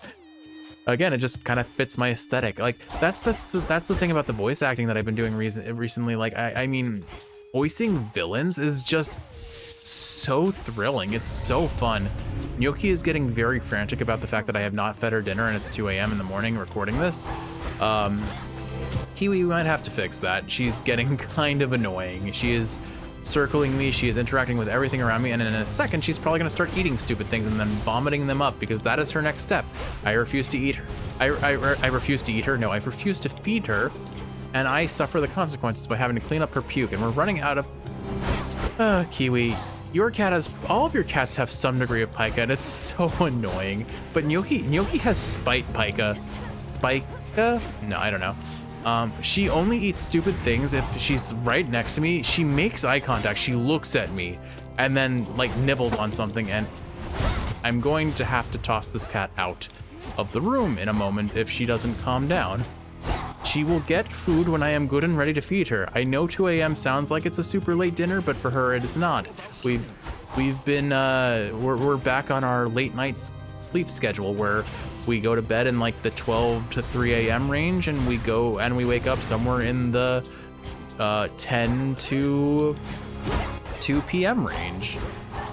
Again, it just kind of fits my aesthetic. Like that's the thing about the voice acting that I've been doing recently. Like I mean, voicing villains is just so thrilling. It's so fun. Gnocchi is getting very frantic about the fact that I have not fed her dinner and it's 2 a.m. in the morning recording this. Kiwi, we might have to fix that. She's getting kind of annoying. She is circling me, she is interacting with everything around me, and in a second she's probably going to start eating stupid things and then vomiting them up, because that is her next step. I refuse to eat her. I refuse to eat her. No, I refuse to feed her, and I suffer the consequences by having to clean up her puke, and we're running out of... Kiwi, your cat has... All of your cats have some degree of pica, and it's so annoying. But Gnocchi has spite pica. Spica? No, I don't know. She only eats stupid things if she's right next to me. She makes eye contact, she looks at me, and then like nibbles on something, and I'm going to have to toss this cat out of the room in a moment if she doesn't calm down. She will get food when I am good and ready to feed her. I know 2 a.m. sounds like it's a super late dinner, but for her it is not. We've been we're back on our late night sleep schedule where we go to bed in like the 12 to 3 a.m. range, and we wake up somewhere in the 10 to 2 p.m. range.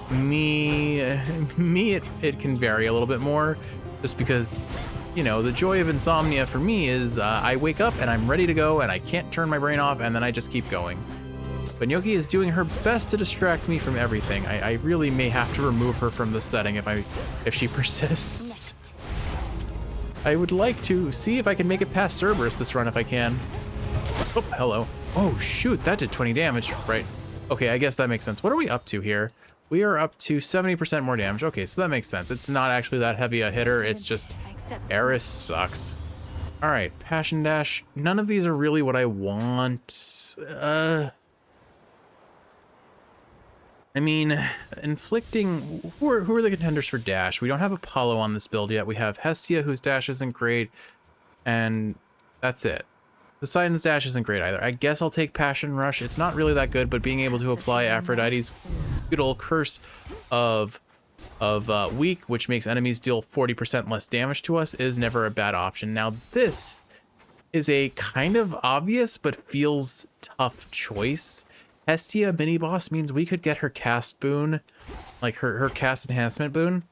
It can vary a little bit more, just because, you know, the joy of insomnia for me is I wake up and I'm ready to go and I can't turn my brain off, and then I just keep going. But Gnocchi is doing her best to distract me from everything. I really may have to remove her from the setting if she persists. I would like to see if I can make it past Cerberus this run if I can. Oh, hello. Oh, shoot, that did 20 damage, right? Okay, I guess that makes sense. What are we up to here? We are up to 70% more damage. Okay, so that makes sense. It's not actually that heavy a hitter. It's just Eris sucks. All right, Passion Dash. None of these are really what I want. I mean, inflicting... Who are the contenders for Dash? We don't have Apollo on this build yet. We have Hestia, whose Dash isn't great, and that's it. Poseidon's Dash isn't great either. I guess I'll take Passion Rush. It's not really that good, but being able to apply Aphrodite's good old curse of weak, which makes enemies deal 40% less damage to us, is never a bad option. Now, this is a kind of obvious but feels tough choice. Hestia mini boss means we could get her cast boon, like her cast enhancement boon,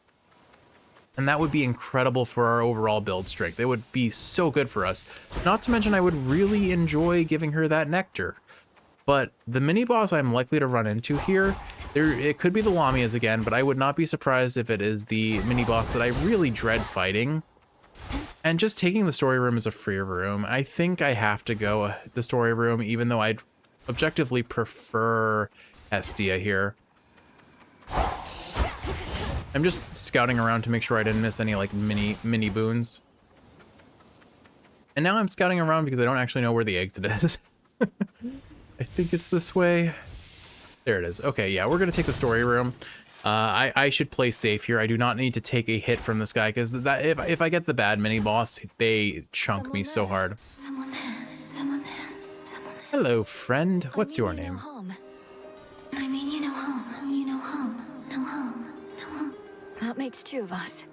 and that would be incredible for our overall build strength. It would be so good for us. Not to mention I would really enjoy giving her that nectar. But the mini boss I'm likely to run into here, it could be the Lamias again, but I would not be surprised if it is the mini boss that I really dread fighting. And just taking the story room as a free room, I think I have to go the story room, even though I'd objectively prefer Hestia here. I'm just scouting around to make sure I didn't miss any like mini boons. And now I'm scouting around because I don't actually know where the exit is. I think it's this way. There it is. Okay, yeah, we're gonna take the story room. I should play safe here. I do not need to take a hit from this guy, because that if I get the bad mini boss, they chunk me so hard. Someone there. Someone there. Someone there. Hello, friend. What's your No name? harm. I mean, you know harm. You know harm. No harm. No harm. That makes two of us.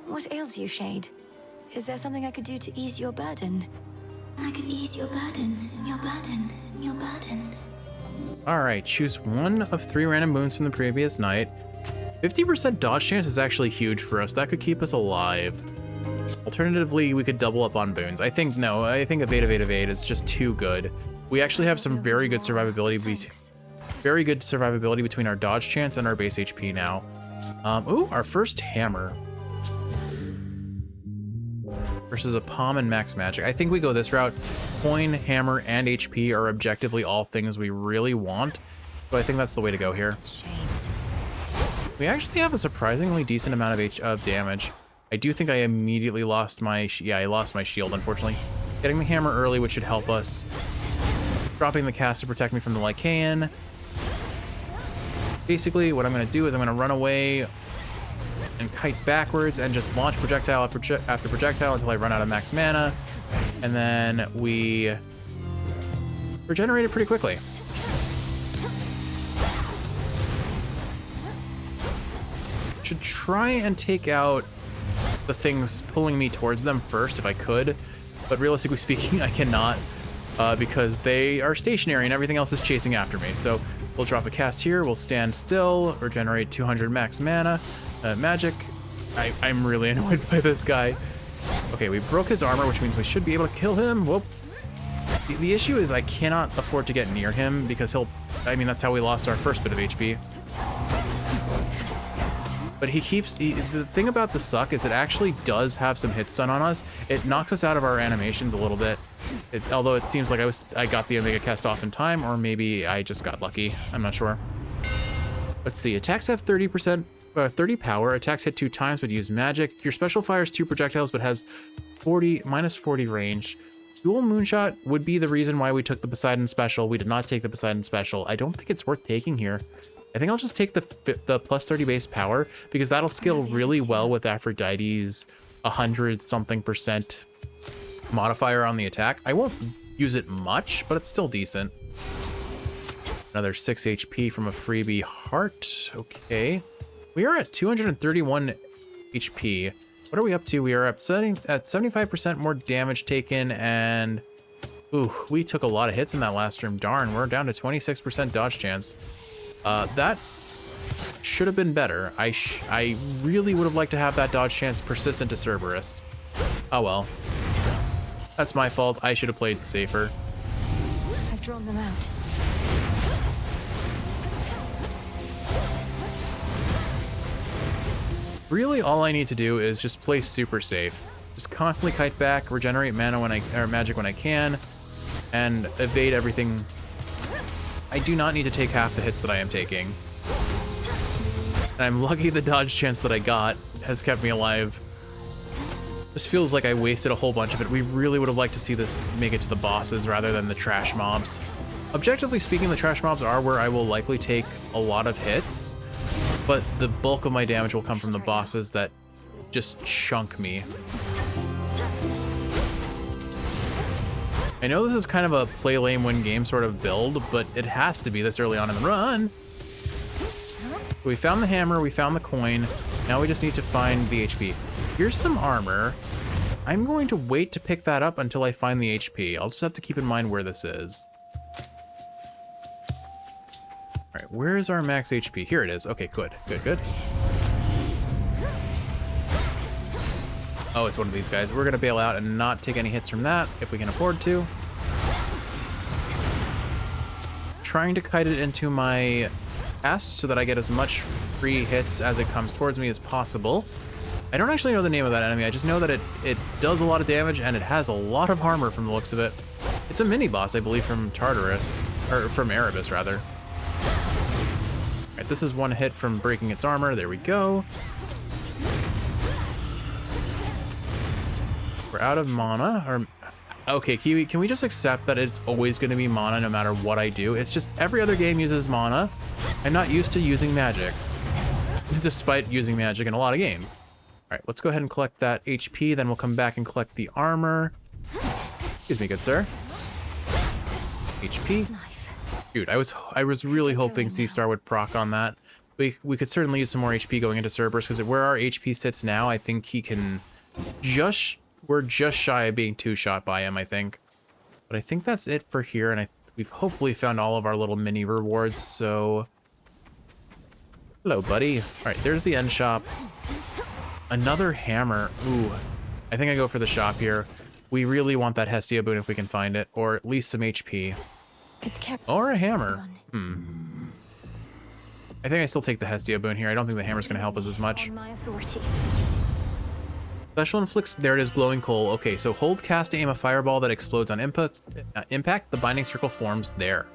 What ails you, Shade? Is there something I could do to ease your burden? I could ease your burden. Your burden. Your burden. All right, choose one of 3 random boons from the previous night. 50% dodge chance is actually huge for us. That could keep us alive. Alternatively, we could double up on boons. I think evade is just too good. We actually have some very good survivability between our dodge chance and our base HP now. Ooh, our first hammer. Versus a palm and max magic. I think we go this route. Coin, hammer, and HP are objectively all things we really want. So I think that's the way to go here. We actually have a surprisingly decent amount of damage. I do think I immediately lost my... Yeah, I lost my shield, unfortunately. Getting the hammer early, which should help us. Dropping the cast to protect me from the Lycaean. Basically, what I'm going to do is I'm going to run away and kite backwards and just launch projectile after projectile until I run out of max mana. and then we regenerate it pretty quickly. Should try and take out the things pulling me towards them first if I could, but realistically speaking, I cannot because they are stationary and everything else is chasing after me. So we'll drop a cast here, we'll stand still, regenerate 200 max mana, magic. I'm really annoyed by this guy. Okay, we broke his armor, which means we should be able to kill him. Whoop. The issue is I cannot afford to get near him because I mean, that's how we lost our first bit of HP. But the thing about the suck is it actually does have some hit stun on us. It knocks us out of our animations a little bit. Although it seems like I got the Omega cast off in time, or maybe I just got lucky. I'm not sure. Let's see, attacks have 30 power, attacks hit 2 times but use magic. Your special fires 2 projectiles but has minus 40 range. Dual Moonshot would be the reason why we took the Poseidon special. We did not take the Poseidon special. I don't think it's worth taking here. I think I'll just take the plus 30 base power because that'll scale really well with Aphrodite's 100-something% modifier on the attack. I won't use it much, but it's still decent. Another 6 HP from a freebie heart. Okay. We are at 231 HP. What are we up to? We are at 75% more damage taken, and ooh, we took a lot of hits in that last room. Darn, we're down to 26% dodge chance. That should have been better. I really would have liked to have that dodge chance persistent to Cerberus. Oh well. That's my fault. I should have played safer. I've drawn them out. Really, all I need to do is just play super safe. Just constantly kite back, regenerate mana or magic when I can, and evade everything. I do not need to take half the hits that I am taking. And I'm lucky the dodge chance that I got has kept me alive. This feels like I wasted a whole bunch of it. We really would have liked to see this make it to the bosses rather than the trash mobs. Objectively speaking, the trash mobs are where I will likely take a lot of hits, but the bulk of my damage will come from the bosses that just chunk me. I know this is kind of a play lame win game sort of build, but it has to be this early on in the run. We found the hammer, we found the coin. Now we just need to find the HP. Here's some armor. I'm going to wait to pick that up until I find the HP. I'll just have to keep in mind where this is. All right, where is our max HP? Here it is. Okay, good. Oh, it's one of these guys. We're gonna bail out and not take any hits from that if we can afford to. Trying to kite it into my cast so that I get as much free hits as it comes towards me as possible. I don't actually know the name of that enemy. I just know that it does a lot of damage and it has a lot of armor from the looks of it. It's a mini boss, I believe, from Tartarus, or from Erebus rather. All right, this is one hit from breaking its armor. There we go. We're out of mana, or okay, Kiwi, can we just accept that it's always going to be mana no matter what I do? It's just every other game uses mana. I'm not used to using magic, despite using magic in a lot of games. All right, let's go ahead and collect that HP, then we'll come back and collect the armor. Excuse me, good sir. HP. Dude, I was really hoping C-Star would proc on that. We could certainly use some more HP going into Cerberus, because where our HP sits now, I think he can we're just shy of being 2-shot by him, I think. But I think that's it for here, and we've hopefully found all of our little mini rewards, so... Hello, buddy. All right, there's the end shop. Another hammer. Ooh, I think I go for the shop here. We really want that Hestia boon if we can find it, or at least some HP. Or a hammer. I think I still take the Hestia boon here. I don't think the hammer's gonna help us as much. Special inflicts, there it is, glowing coal. Okay, so hold cast to aim a fireball that explodes on impact, the binding circle forms there.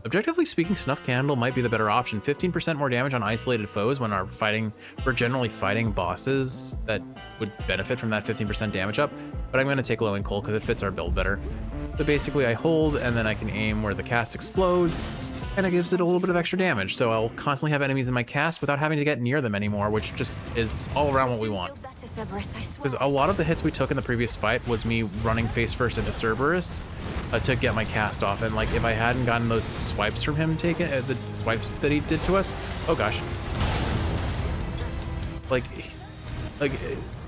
Objectively speaking, Snuff Candle might be the better option. 15% more damage on isolated foes when we're generally fighting bosses that would benefit from that 15% damage up, but I'm gonna take glowing coal because it fits our build better. So basically I hold and then I can aim where the cast explodes, and it gives it a little bit of extra damage, so I'll constantly have enemies in my cast without having to get near them anymore, which just is all around what we want. Because a lot of the hits we took in the previous fight was me running face first into Cerberus to get my cast off, and like if I hadn't gotten those swipes from him taken, the swipes that he did to us, oh gosh. Like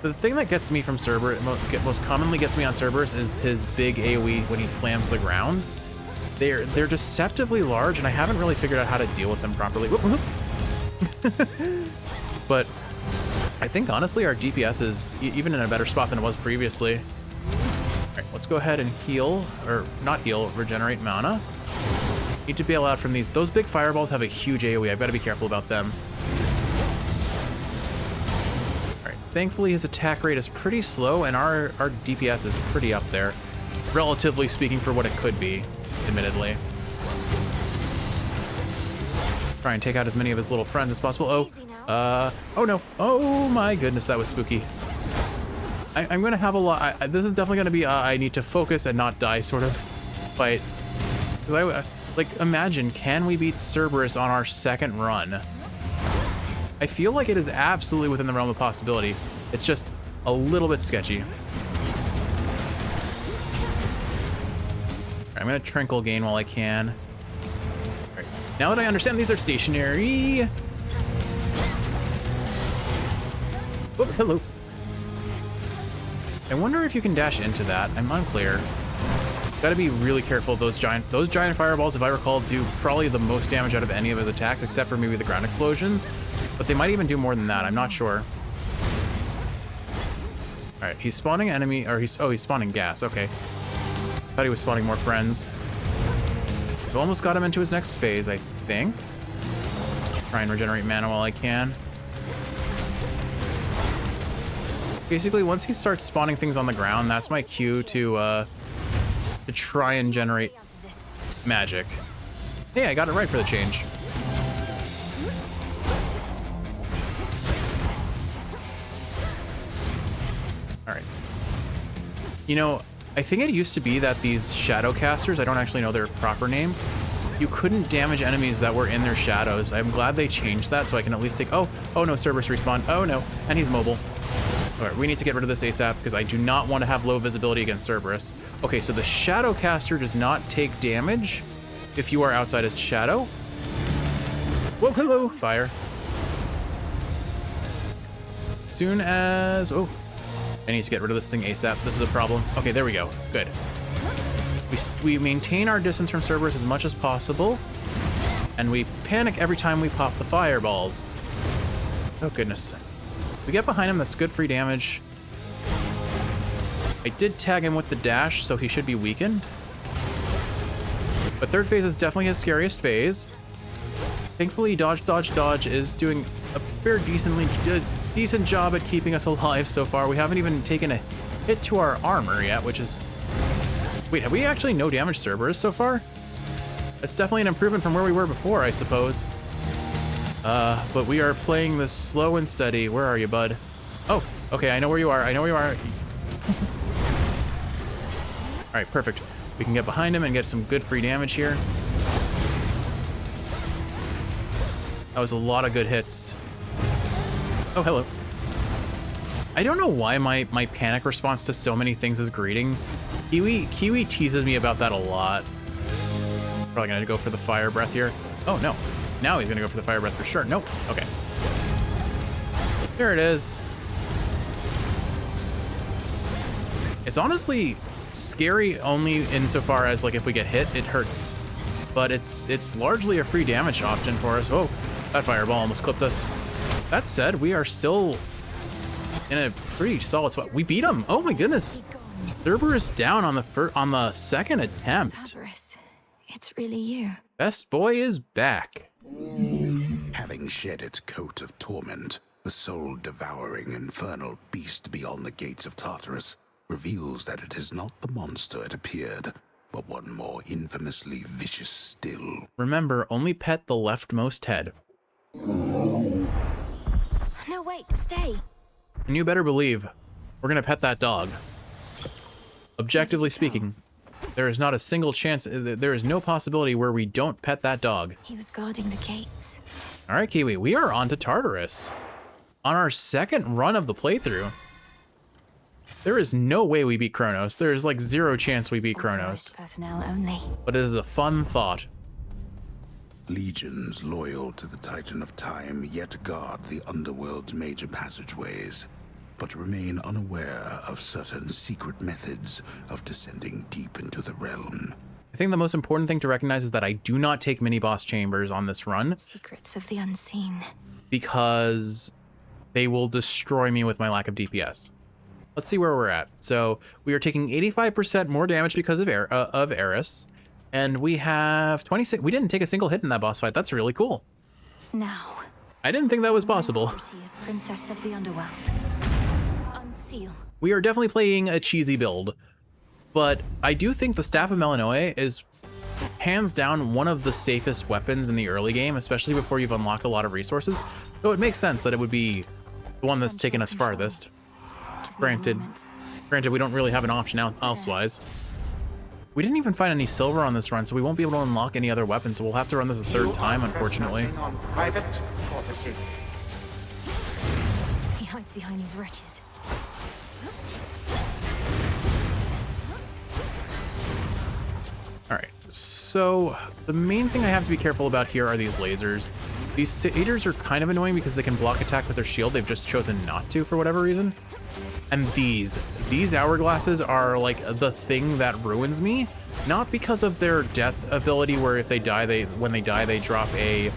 the thing that gets me from Cerberus, most commonly gets me on Cerberus, is his big AoE when he slams the ground. They're deceptively large, and I haven't really figured out how to deal with them properly. Whoop, whoop. But I think honestly our DPS is even in a better spot than it was previously. All right, let's go ahead and heal, or not heal, regenerate mana. Need to bail out from these. Those big fireballs have a huge AoE. I've got to be careful about them. All right, thankfully his attack rate is pretty slow, and our DPS is pretty up there, relatively speaking, for what it could be. Admittedly. Try and take out as many of his little friends as possible. Oh no. Oh my goodness, that was spooky. I'm gonna have a lot. This is definitely gonna be I need to focus and not die sort of fight. Because like, imagine, can we beat Cerberus on our second run? I feel like it is absolutely within the realm of possibility. It's just a little bit sketchy. I'm gonna Trinkle gain while I can. All right. Now that I understand these are stationary. Oh, hello. I wonder if you can dash into that. I'm unclear. Gotta be really careful of those giant fireballs, if I recall, do probably the most damage out of any of his attacks, except for maybe the ground explosions. But they might even do more than that. I'm not sure. All right, he's spawning enemy, or he's spawning gas. Okay. Thought he was spawning more friends. I've almost got him into his next phase, I think. Try and regenerate mana while I can. Basically, once he starts spawning things on the ground, that's my cue to try and generate magic. Hey, I got it right for the change. All right. You know, I think it used to be that these shadow casters, I don't actually know their proper name, you couldn't damage enemies that were in their shadows. I'm glad they changed that so I can at least take, oh no, Cerberus respawned, oh no, and he's mobile. All right, we need to get rid of this ASAP because I do not want to have low visibility against Cerberus. Okay, so the shadow caster does not take damage if you are outside its shadow. Whoa, hello, fire. Soon as, oh, I need to get rid of this thing ASAP. This is a problem. Okay, there we go. Good. We maintain our distance from Cerberus as much as possible, and we panic every time we pop the fireballs. Oh, goodness. We get behind him, that's good free damage. I did tag him with the dash, so he should be weakened. But third phase is definitely his scariest phase. Thankfully, dodge, dodge, dodge is doing a fair decent job at keeping us alive so far. We haven't even taken a hit to our armor yet, which is... Wait, have we actually no damage Cerberus so far? That's definitely an improvement from where we were before, I suppose. But we are playing this slow and steady. Where are you, bud? Oh, okay, I know where you are. I know where you are. All right, perfect. We can get behind him and get some good free damage here. That was a lot of good hits. Oh, hello. I don't know why my panic response to so many things is greeting. Kiwi teases me about that a lot. Probably gonna go for the fire breath here. Oh, no. Now he's gonna go for the fire breath for sure. Nope. Okay. There it is. It's honestly scary only insofar as, like, if we get hit, it hurts. But it's largely a free damage option for us. Oh, that fireball almost clipped us. That said, we are still in a pretty solid spot. We beat him. Oh my goodness. Cerberus down on the second attempt. Cerberus, it's really you. Best boy is back. Having shed its coat of torment, the soul-devouring infernal beast beyond the gates of Tartarus reveals that it is not the monster it appeared, but one more infamously vicious still. Remember, only pet the leftmost head. No, wait, stay. And you better believe, we're gonna pet that dog. Objectively speaking. There is not a single chance, there is no possibility where we don't pet that dog. He was guarding the gates. All right, Kiwi, we are on to Tartarus. On our second run of the playthrough. There is no way we beat Kronos. There is like zero chance we beat Kronos. Personnel only. But it is a fun thought. Legions loyal to the Titan of Time yet guard the underworld's major passageways, but remain unaware of certain secret methods of descending deep into the realm. I think the most important thing to recognize is that I do not take mini-boss chambers on this run. Secrets of the unseen. Because they will destroy me with my lack of DPS. Let's see where we're at. So we are taking 85% more damage because of Eris. And we have 26. We didn't take a single hit in that boss fight. That's really cool. Now. I didn't think that was possible. As princess of the underworld. Unseal. We are definitely playing a cheesy build. But I do think the Staff of Melinoe is hands down one of the safest weapons in the early game, especially before you've unlocked a lot of resources. So it makes sense that it would be the one that's taken us farthest. Granted, we don't really have an option elsewise. We didn't even find any silver on this run, so we won't be able to unlock any other weapons, so we'll have to run this a third time, unfortunately. On private property. He hides behind these wretches. Alright, so the main thing I have to be careful about here are these lasers. These satyrs are kind of annoying because they can block attack with their shield. They've just chosen not to for whatever reason. And these hourglasses are like the thing that ruins me, not because of their death ability where if they die, when they die they drop an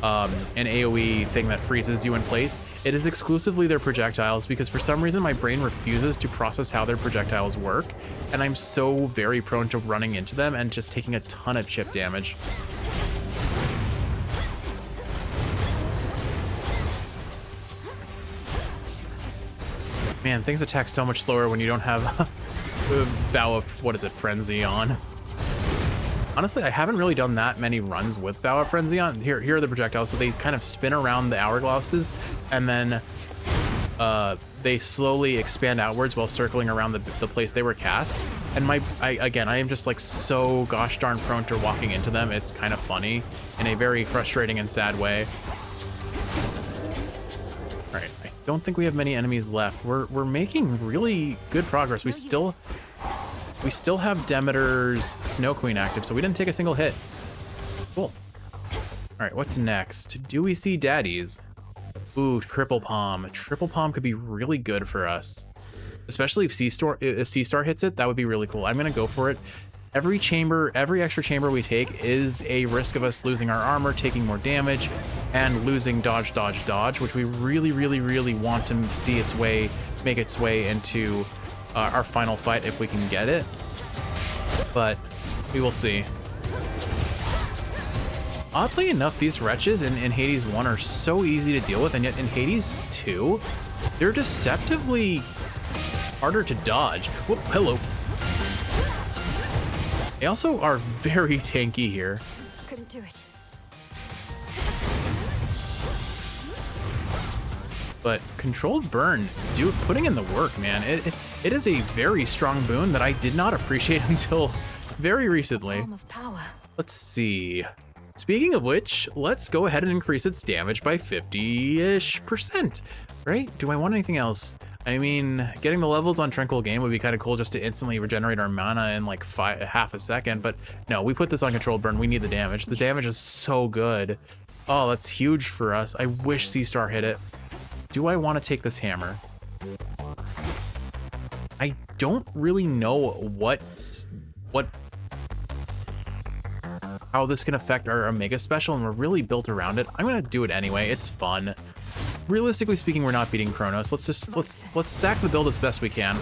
AoE thing that freezes you in place. It is exclusively their projectiles, because for some reason my brain refuses to process how their projectiles work, and I'm so very prone to running into them and just taking a ton of chip damage. Man, things attack so much slower when you don't have Vow of, what is it, Frenzy on. Honestly, I haven't really done that many runs with Vow of Frenzy on. Here are the projectiles. So they kind of spin around the hourglasses, and then they slowly expand outwards while circling around the place they were cast. And I am just like so gosh darn prone to walking into them. It's kind of funny in a very frustrating and sad way. All right, I don't think we have many enemies left. We're making really good progress. We still have Demeter's Snow Queen active, so we didn't take a single hit. Cool. All right, what's next? Do we see daddies? Ooh, Triple Palm. Triple Palm could be really good for us, especially if C-Star hits it. That would be really cool. I'm gonna go for it. Every extra chamber we take is a risk of us losing our armor, taking more damage, and losing dodge, dodge, dodge, which we really, really, really want to see make its way into our final fight if we can get it. But we will see. Oddly enough, these wretches in Hades 1 are so easy to deal with, and yet in Hades 2, they're deceptively harder to dodge. Whoop, hello. They also are very tanky here. Couldn't do it. But Controlled Burn, putting in the work, man. It is a very strong boon that I did not appreciate until very recently. Palm of power. Let's see. Speaking of which, let's go ahead and increase its damage by 50-ish%, right? Do I want anything else? I mean, getting the levels on Tranquil Game would be kind of cool just to instantly regenerate our mana in like half a second, but no, we put this on Controlled Burn. We need the damage. The damage is so good. Oh, that's huge for us. I wish C-Star hit it. Do I want to take this hammer? I don't really know how this can affect our Omega Special, and we're really built around it. I'm gonna do it anyway. It's fun. Realistically speaking, we're not beating Kronos. Let's stack the build as best we can.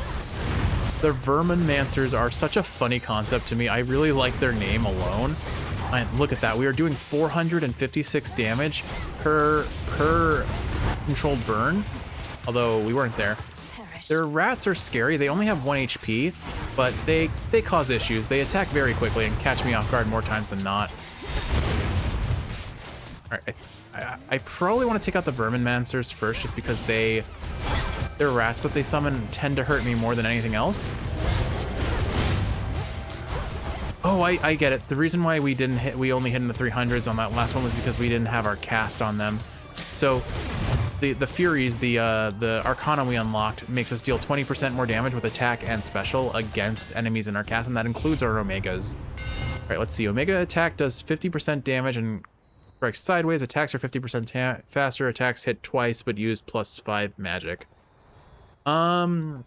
The Verminmancers are such a funny concept to me. I really like their name alone. And look at that. We are doing 456 damage per Controlled Burn, although we weren't there. Their rats are scary. They only have 1 HP, but they cause issues. They attack very quickly and catch me off guard more times than not. All right, I probably want to take out the Verminmancers first, just because their rats that they summon tend to hurt me more than anything else. Oh, I get it. The reason why we only hit in the 300s on that last one was because we didn't have our cast on them. So the Furies, the Arcana we unlocked makes us deal 20% more damage with attack and special against enemies in our cast, and that includes our Omegas. All right, let's see. Omega attack does 50% damage and strikes sideways. Attacks are 50% faster. Attacks hit twice but use +5 magic. Not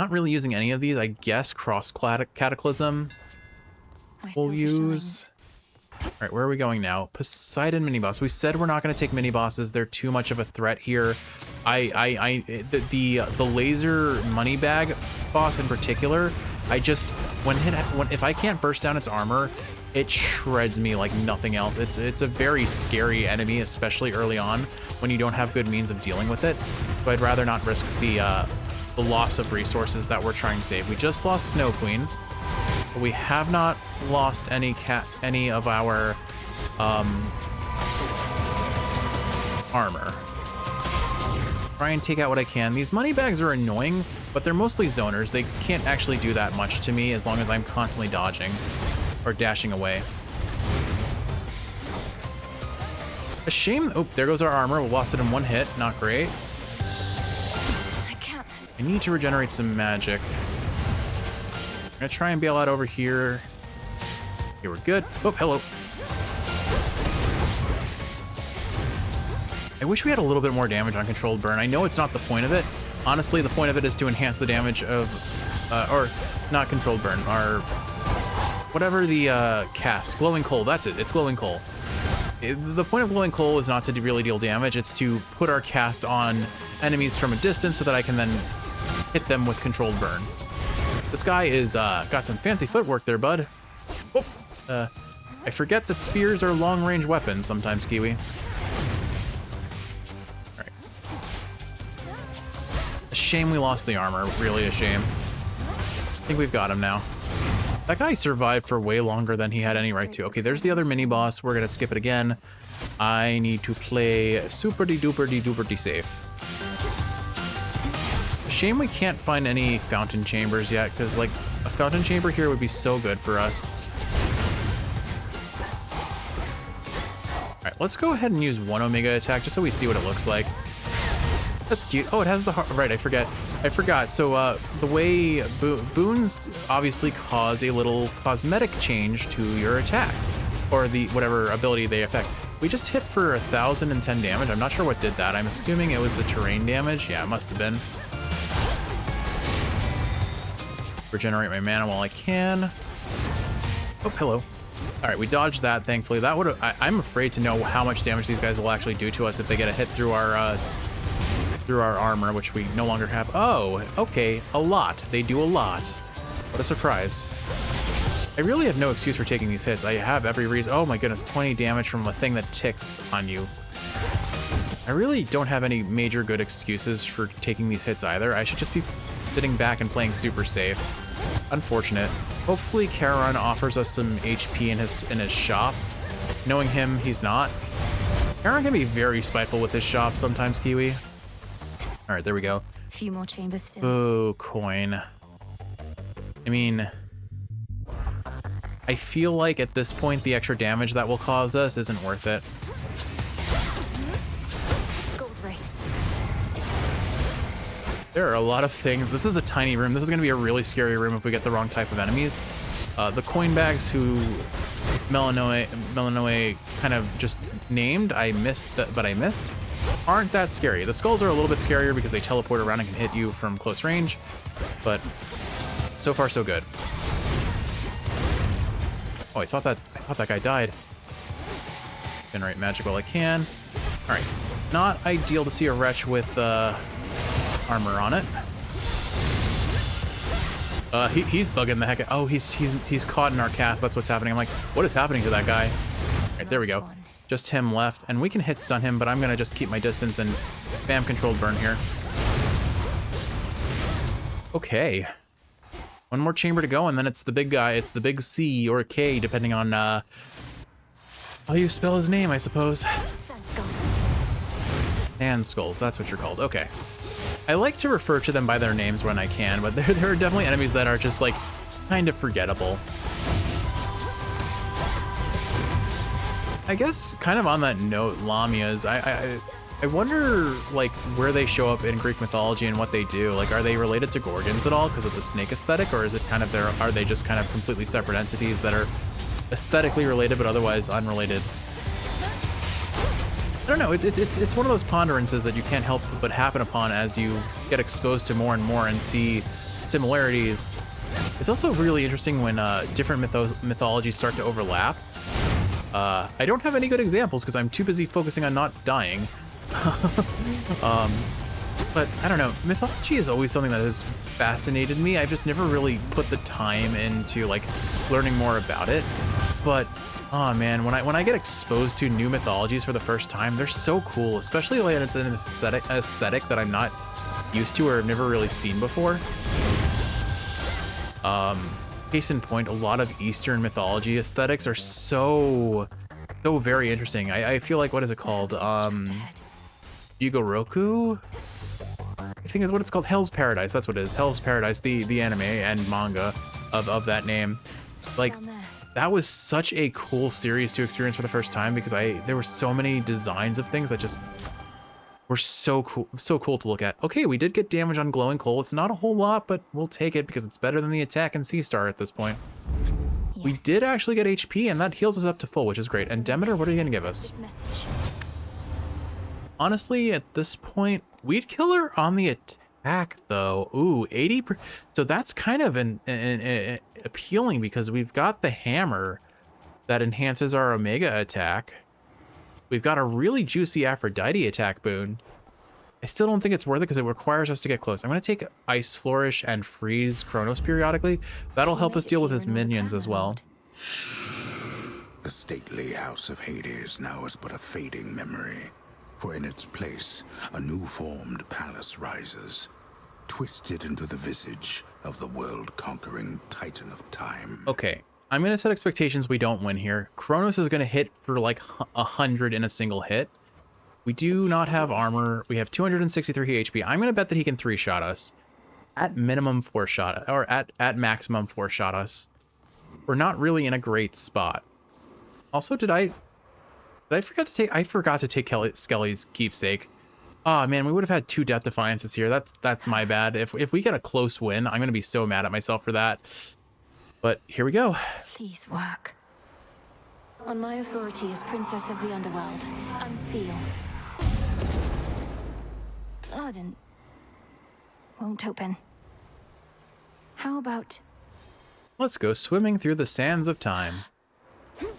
really using any of these. I guess Cross Cataclysm we'll use. All right, where are we going now? Poseidon mini boss. We said we're not going to take mini bosses. They're too much of a threat here. The laser money bag boss in particular, if I can't burst down its armor, it shreds me like nothing else. It's a very scary enemy, especially early on when you don't have good means of dealing with it. So I'd rather not risk the loss of resources that we're trying to save. We just lost Snow Queen. But we have not lost any of our armor. Try and take out what I can. These money bags are annoying, but they're mostly zoners. They can't actually do that much to me as long as I'm constantly dodging or dashing away. A shame. Oh, there goes our armor. We lost it in one hit. Not great. I need to regenerate some magic. I'm gonna try and bail out over here. Okay, we're good. Oh, hello. I wish we had a little bit more damage on controlled burn. I know it's not the point of it. Honestly, the point of it is to enhance the damage of, or not controlled burn, or whatever the cast. Glowing coal, that's it. It's glowing coal. The point of glowing coal is not to really deal damage. It's to put our cast on enemies from a distance so that I can then hit them with controlled burn. This guy is got some fancy footwork there, bud. Oh, I forget that spears are long-range weapons sometimes, Kiwi. All right. A shame we lost the armor. Really a shame. I think we've got him now. That guy survived for way longer than he had any right to. Okay, there's the other mini-boss. We're gonna skip it again. I need to play super-de-duper-de-duper-de safe. Shame we can't find any fountain chambers yet, because like a fountain chamber here would be so good for us. All right, let's go ahead and use one Omega attack just so we see what it looks like. That's cute. Oh, it has the heart. Right, I forgot. So the way boons obviously cause a little cosmetic change to your attacks, or the whatever ability they affect. We just hit for 1,010 damage. I'm not sure what did that. I'm assuming it was the terrain damage. Yeah, it must have been. Regenerate my mana while I can. Oh, hello. All right, we dodged that, thankfully. That would I'm afraid to know how much damage these guys will actually do to us if they get a hit through our armor, which we no longer have. Oh, okay, a lot. They do a lot. What a surprise. I really have no excuse for taking these hits. I have every reason. Oh my goodness, 20 damage from a thing that ticks on you. I really don't have any major good excuses for taking these hits either. I should just be sitting back and playing super safe. Unfortunate. Hopefully Charon offers us some HP in his shop. Knowing him, he's not. Charon can be very spiteful with his shop sometimes, Kiwi. All right, there we go. A few more chambers still. Oh, coin. I mean, I feel like at this point the extra damage that will cause us isn't worth it. Gold race. There are a lot of things. This is a tiny room. This is going to be a really scary room if we get the wrong type of enemies. The coin bags who Melanoe kind of just named, I missed, aren't that scary. The skulls are a little bit scarier because they teleport around and can hit you from close range, but so far so good. Oh, I thought that guy died. Generate magic while I can. All right, not ideal to see a wretch with armor on it. He's bugging the heck out. Oh, he's caught in our cast. That's what's happening. I'm like, what is happening to that guy? All right, there we go. Just him left, and we can hit stun him, but I'm gonna just keep my distance and bam, controlled burn here. Okay. One more chamber to go, and then it's the big guy. It's the big C or K, depending on how you spell his name, I suppose. Sand skulls, that's what you're called. Okay. I like to refer to them by their names when I can, but there are definitely enemies that are just like kind of forgettable. I guess kind of on that note, Lamias, I wonder like where they show up in Greek mythology and what they do. Like, are they related to Gorgons at all because of the snake aesthetic, or is it kind of are they just kind of completely separate entities that are aesthetically related but otherwise unrelated? I don't know. It's one of those ponderances that you can't help but happen upon as you get exposed to more and more and see similarities. It's also really interesting when different mythologies start to overlap. I don't have any good examples because I'm too busy focusing on not dying. But I don't know. Mythology is always something that has fascinated me. I've just never really put the time into like learning more about it. But oh man, when I get exposed to new mythologies for the first time, they're so cool, especially when it's an aesthetic that I'm not used to or have never really seen before. Case in point, a lot of Eastern mythology aesthetics are so very interesting. I feel like, what is it called? Yugoroku? I think is what it's called. Hell's Paradise. That's what it is. Hell's Paradise, the anime and manga of that name. Like, that was such a cool series to experience for the first time because there were so many designs of things that just were so cool to look at. Okay, we did get damage on glowing coal. It's not a whole lot, but we'll take it because it's better than the attack and Sea Star at this point. Yes. We did actually get HP, and that heals us up to full, which is great. And Demeter, what are you gonna give us? Honestly, at this point, Weed Killer on the attack though. Ooh, 80%. So that's kind of an appealing because we've got the hammer that enhances our Omega attack. We've got a really juicy Aphrodite attack boon. I still don't think it's worth it because it requires us to get close. I'm going to take Ice Flourish and freeze Kronos periodically. That'll help us deal with his minions as well. The stately house of Hades now is but a fading memory, for in its place a new-formed palace rises, twisted into the visage of the world-conquering Titan of Time. Okay. I'm going to set expectations we don't win here. Kronos is going to hit for like 100 in a single hit. We do not have armor. We have 263 HP. I'm going to bet that he can 3-shot us. At minimum 4-shot, or at maximum 4-shot us. We're not really in a great spot. Also, did I forget to take, I forgot to take Skelly's keepsake. Oh man, we would have had 2 Death Defiances here. That's my bad. If we get a close win, I'm going to be so mad at myself for that. But here we go. Please work. On my authority as Princess of the Underworld, unseal. Pardon. Won't open. How about... Let's go swimming through the sands of time. All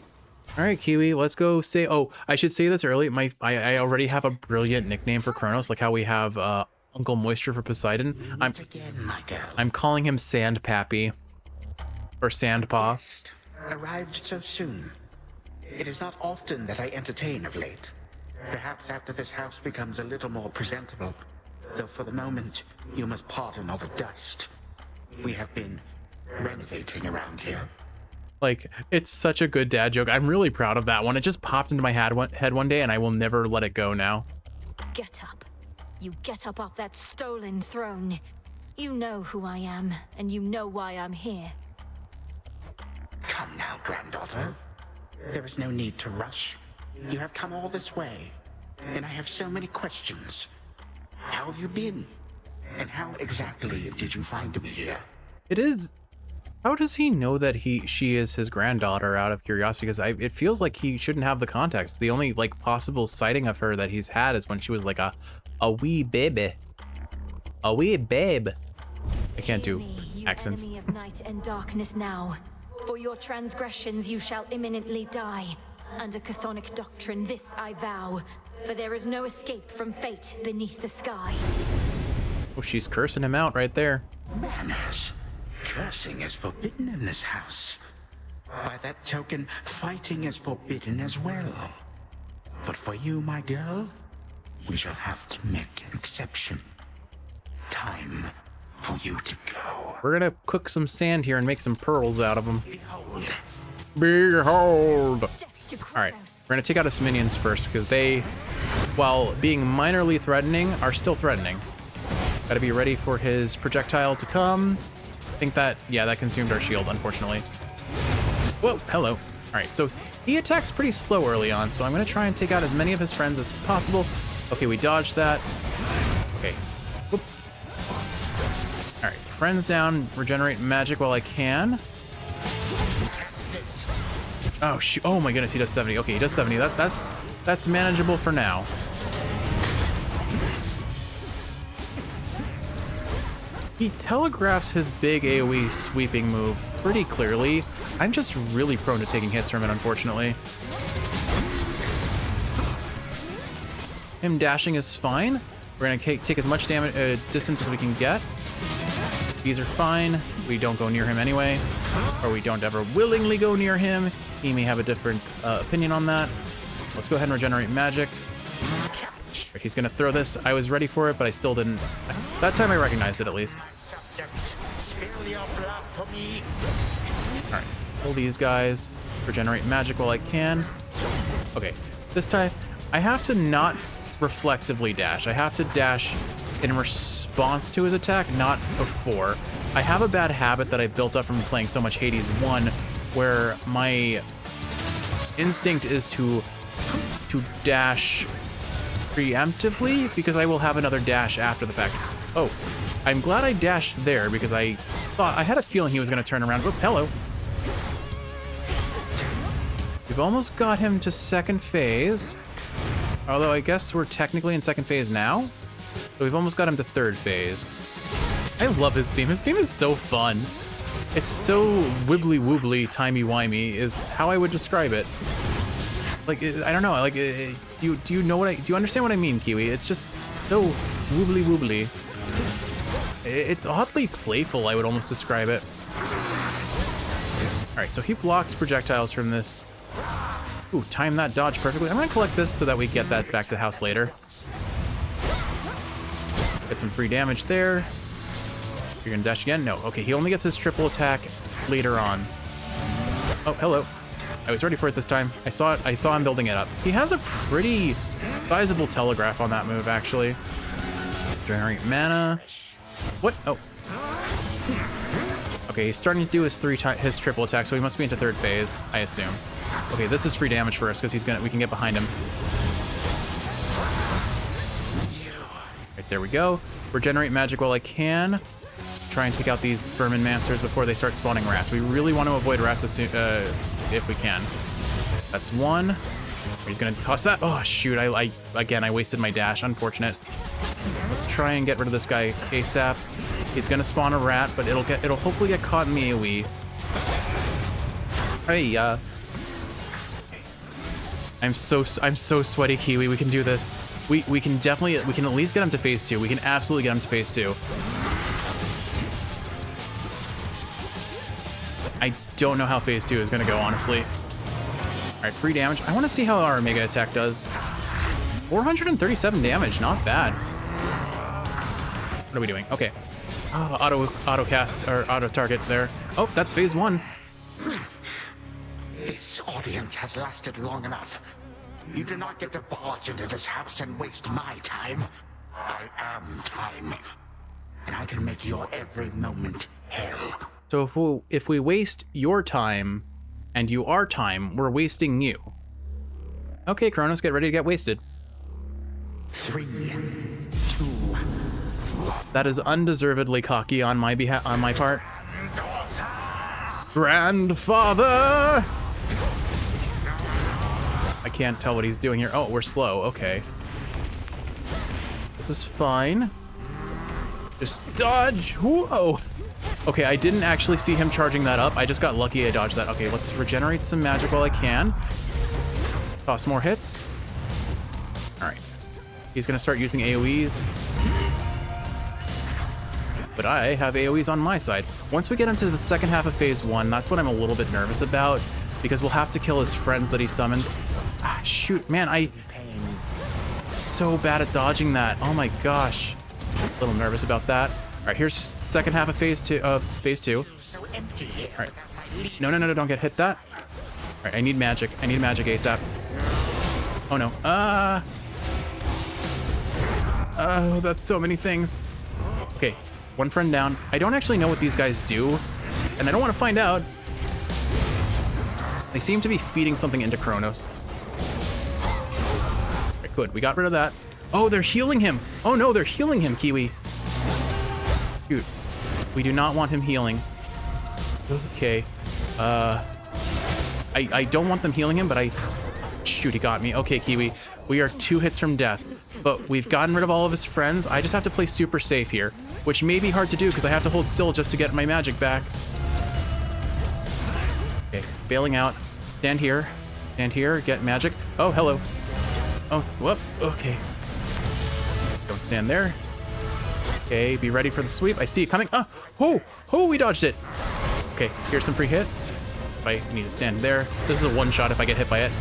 right, Kiwi, let's go say... Oh, I should say this early. I already have a brilliant nickname for Kronos, like how we have Uncle Moisture for Poseidon. I'm calling him Sandpappy. Or Sandpaw. Arrived so soon. It is not often that I entertain of late. Perhaps after this house becomes a little more presentable. Though for the moment, you must pardon all the dust. We have been renovating around here. Like, it's such a good dad joke. I'm really proud of that one. It just popped into my head one day, and I will never let it go now. Get up. You get up off that stolen throne. You know who I am, and you know why I'm here. Come now, granddaughter. There is no need to rush. You have come all this way, and I have so many questions. How have you been? And how exactly did you find me here? It is... How does he know that she is his granddaughter, out of curiosity? Because it feels like he shouldn't have the context. The only like possible sighting of her that he's had is when she was like a wee baby. A wee babe. I can't do accents. Enemy of night and darkness now. For your transgressions you shall imminently die. Under chthonic doctrine this I vow. For there is no escape from fate beneath the sky. Oh, she's cursing him out right there. Manners. Cursing is forbidden in this house. By that token, fighting is forbidden as well. But for you, my girl, we shall have to make an exception. Time for you to go. We're gonna cook some sand here and make some pearls out of them. Behold. Behold! Alright, we're gonna take out his minions first because they, while being minorly threatening, are still threatening. Gotta be ready for his projectile to come. I think that, yeah, that consumed our shield, unfortunately. Whoa, hello. All right, so he attacks pretty slow early on, so I'm going to try and take out as many of his friends as possible. Okay, we dodged that. Okay. Whoop. All right, friends down, regenerate magic while I can. Oh, shoot. Oh my goodness, he does 70. Okay, he does 70. That's manageable for now. He telegraphs his big AoE sweeping move pretty clearly. I'm just really prone to taking hits from it, unfortunately. Him dashing is fine. We're gonna take as much damage distance as we can get. These are fine. We don't go near him anyway, or we don't ever willingly go near him. He may have a different opinion on that. Let's go ahead and regenerate magic. Right, he's gonna throw this. I was ready for it, but I still didn't. That time I recognized it at least. All right, kill these guys. Regenerate magic while I can. Okay, this time I have to not reflexively dash. I have to dash in response to his attack, not before. I have a bad habit that I built up from playing so much Hades 1, where my instinct is to dash preemptively, because I will have another dash after the fact. Oh, I'm glad I dashed there, because I had a feeling he was going to turn around. Oh, hello. We've almost got him to second phase. Although I guess we're technically in second phase now. So we've almost got him to third phase. I love his theme. His theme is so fun. It's so wibbly-woobly, timey-wimey is how I would describe it. Like, I don't know, like, do you know what do you understand what I mean, Kiwi? It's just so woobly-woobly. It's oddly playful, I would almost describe it. All right, so he blocks projectiles from this. Ooh, time that dodge perfectly. I'm gonna collect this so that we get that back to the house later. Get some free damage there. You're gonna dash again? No. Okay, he only gets his triple attack later on. Oh, hello. I was ready for it this time. I saw it. I saw him building it up. He has a pretty sizable telegraph on that move, actually. Generate mana. What? Oh. Okay, he's starting to do his triple attack, so he must be into third phase, I assume. Okay, this is free damage for us because we can get behind him. Right, there we go. Regenerate magic while I can. Try and take out these vermin mancers before they start spawning rats. We really want to avoid rats as soon, if we can. That's one. He's gonna toss that. Oh shoot! Again I wasted my dash. Unfortunate. Let's try and get rid of this guy ASAP. He's gonna spawn a rat, but it'll hopefully get caught in the AoE. Hey, I'm so sweaty, Kiwi. We can do this. We can at least get him to phase 2. We can absolutely get him to phase 2. I don't know how phase 2 is gonna go, honestly. All right, free damage. I want to see how our mega attack does. 437 damage, not bad. What are we doing? Okay. Auto cast or auto target there. Oh, that's phase 1. This audience has lasted long enough. You do not get to barge into this house and waste my time. I am time, and I can make your every moment hell. So if we waste your time, and you are time, we're wasting you. Okay, Kronos, get ready to get wasted. 3, 2. That is undeservedly cocky on my part. Grandfather! I can't tell what he's doing here. Oh, we're slow. Okay. This is fine. Just dodge. Whoa. Okay, I didn't actually see him charging that up. I just got lucky I dodged that. Okay, let's regenerate some magic while I can. Toss more hits. All right. He's gonna start using AoEs. But I have AoEs on my side. Once we get into the second half of phase 1, that's what I'm a little bit nervous about, because we'll have to kill his friends that he summons. Ah, shoot, man, I'm so bad at dodging that. Oh my gosh. A little nervous about that. All right, here's second half of phase 2. All right. No, don't get hit that. All right, I need magic. I need magic ASAP. Oh no. Oh, that's so many things. Okay, one friend down. I don't actually know what these guys do, and I don't want to find out. They seem to be feeding something into Kronos. Okay, good, we got rid of that. Oh, they're healing him. Oh no, they're healing him, Kiwi. Shoot, we do not want him healing. Okay, I don't want them healing him, but shoot, he got me. Okay, Kiwi, we are 2 hits from death, but we've gotten rid of all of his friends. I just have to play super safe here, which may be hard to do because I have to hold still just to get my magic back. Okay, bailing out. Stand here, get magic. Oh, hello. Oh, whoop, okay. Don't stand there. Okay, be ready for the sweep. I see it coming. Oh, we dodged it. Okay, here's some free hits. If I need to stand there. This is a one shot if I get hit by it.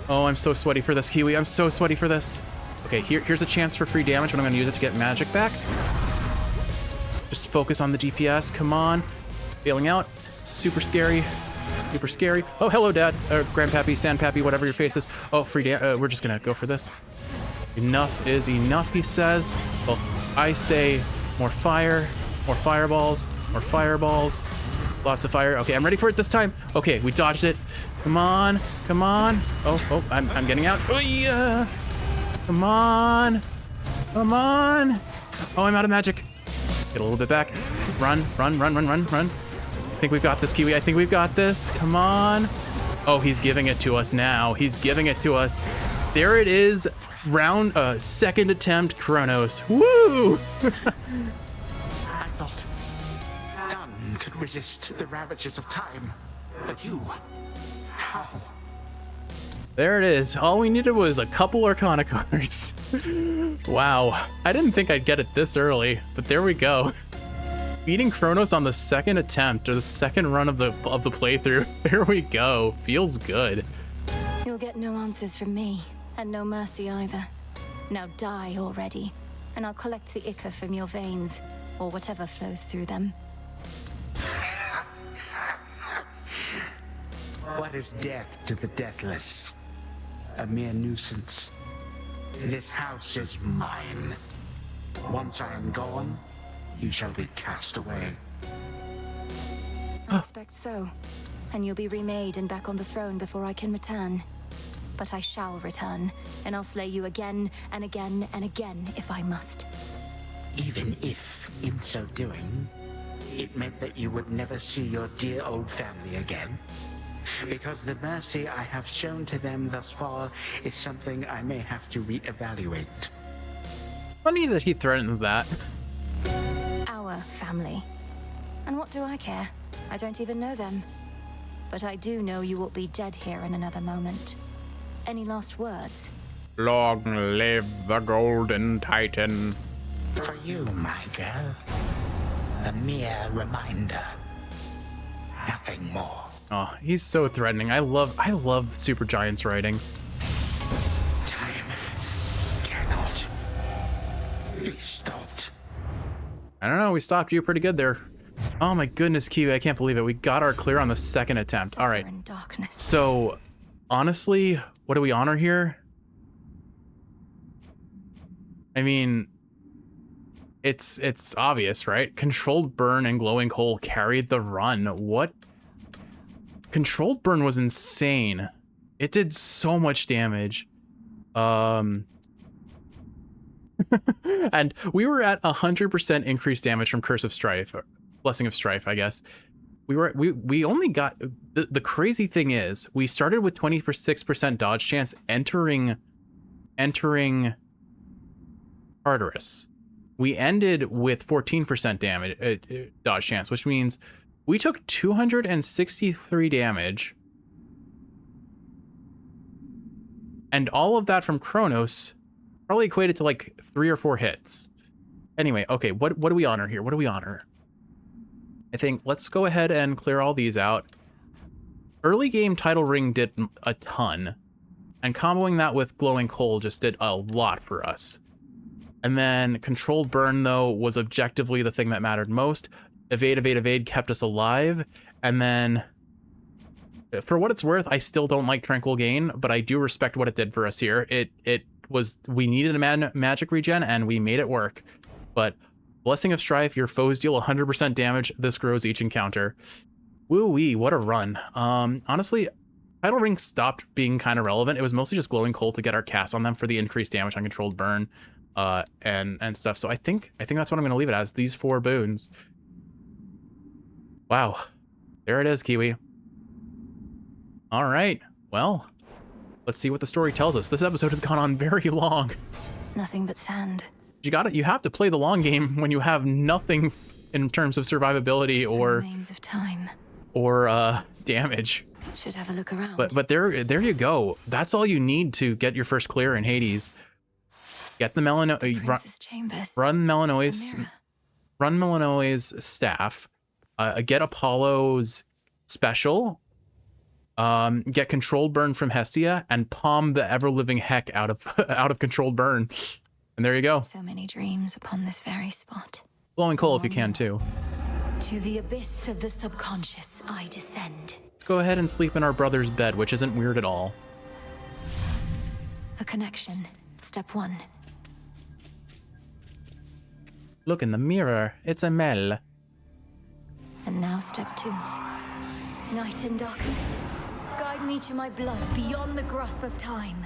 Oh, I'm so sweaty for this, Kiwi. I'm so sweaty for this. Okay, here's a chance for free damage, but I'm gonna use it to get magic back. Just focus on the DPS, come on. Bailing out, super scary, super scary. Oh, hello, Dad, or Grandpappy, Sandpappy, whatever your face is. Oh, free damage, we're just gonna go for this. Enough is enough, he says. Well, I say more fire, more fireballs, more fireballs. Lots of fire. Okay, I'm ready for it this time. Okay, we dodged it. Come on, come on. Oh, I'm getting out. Oh, yeah. Come on, come on. Oh, I'm out of magic. Get a little bit back. Run. I think we've got this, Kiwi. I think we've got this. Come on. Oh, he's giving it to us now. He's giving it to us. There it is. Second attempt, Kronos. Woo! I thought none could resist the ravages of time, but you, how? There it is. All we needed was a couple Arcana cards. Wow. I didn't think I'd get it this early, but there we go. Beating Kronos on the second attempt, or the second run of the playthrough. There we go. Feels good. You'll get no answers from me, and no mercy either. Now die already, and I'll collect the ichor from your veins, or whatever flows through them. What is death to the deathless? A mere nuisance. This house is mine. Once I am gone, you shall be cast away. I expect so. And you'll be remade and back on the throne before I can return. But I shall return, and I'll slay you again and again and again if I must. Even if, in so doing, it meant that you would never see your dear old family again. Because the mercy I have shown to them thus far is something I may have to reevaluate. Funny that he threatens that. Our family. And what do I care? I don't even know them. But I do know you will be dead here in another moment. Any last words? Long live the Golden Titan. For you, my girl, a mere reminder. Nothing more. Oh, he's so threatening. I love Supergiant's writing. Time cannot be stopped. I don't know, we stopped you pretty good there. Oh my goodness, Kiwi, I can't believe it. We got our clear on the second attempt. All right. So, honestly, what do we honor here? I mean, it's obvious, right? Controlled Burn and Glowing Coal carried the run. What? Controlled Burn was insane. It did so much damage. And we were at 100% increased damage from Curse of Strife, or Blessing of Strife, I guess. We only got, the crazy thing is, we started with 26% dodge chance entering Tartarus. We ended with 14% damage, dodge chance, which means we took 263 damage. And all of that from Kronos probably equated to like 3 or 4 hits. Anyway, okay, what do we honor here? What do we honor? I think let's go ahead and clear all these out. Early game Title Ring did a ton. And comboing that with Glowing Coal just did a lot for us. And then Controlled Burn, though, was objectively the thing that mattered most. Evade kept us alive. And then, for what it's worth, I still don't like Tranquil Gain, but I do respect what it did for us here. We needed a magic regen, and we made it work. But Blessing of Strife, your foes deal 100% damage. This grows each encounter. Woo-wee, what a run. Honestly, Title Ring stopped being kind of relevant. It was mostly just Glowing Coal to get our cast on them for the increased damage on Controlled Burn and stuff. So I think that's what I'm going to leave it as, these 4 boons. Wow. There it is, Kiwi. All right. Well, let's see what the story tells us. This episode has gone on very long. Nothing but sand. You have to play the long game when you have nothing in terms of survivability or Remains of time. or damage. Should have a look around. But there you go. That's all you need to get your first clear in Hades. Get the run Melanoi's staff. Get Apollo's special. Get Controlled Burn from Hestia and palm the ever-living heck out of Controlled Burn. And there you go. So many dreams upon this very spot. Glowing Coal if you can too. To the abyss of the subconscious I descend. Go ahead and sleep in our brother's bed, which isn't weird at all. A connection. Step 1. Look in the mirror. It's a Mel. And now step 2. Night and darkness. Guide me to my blood beyond the grasp of time.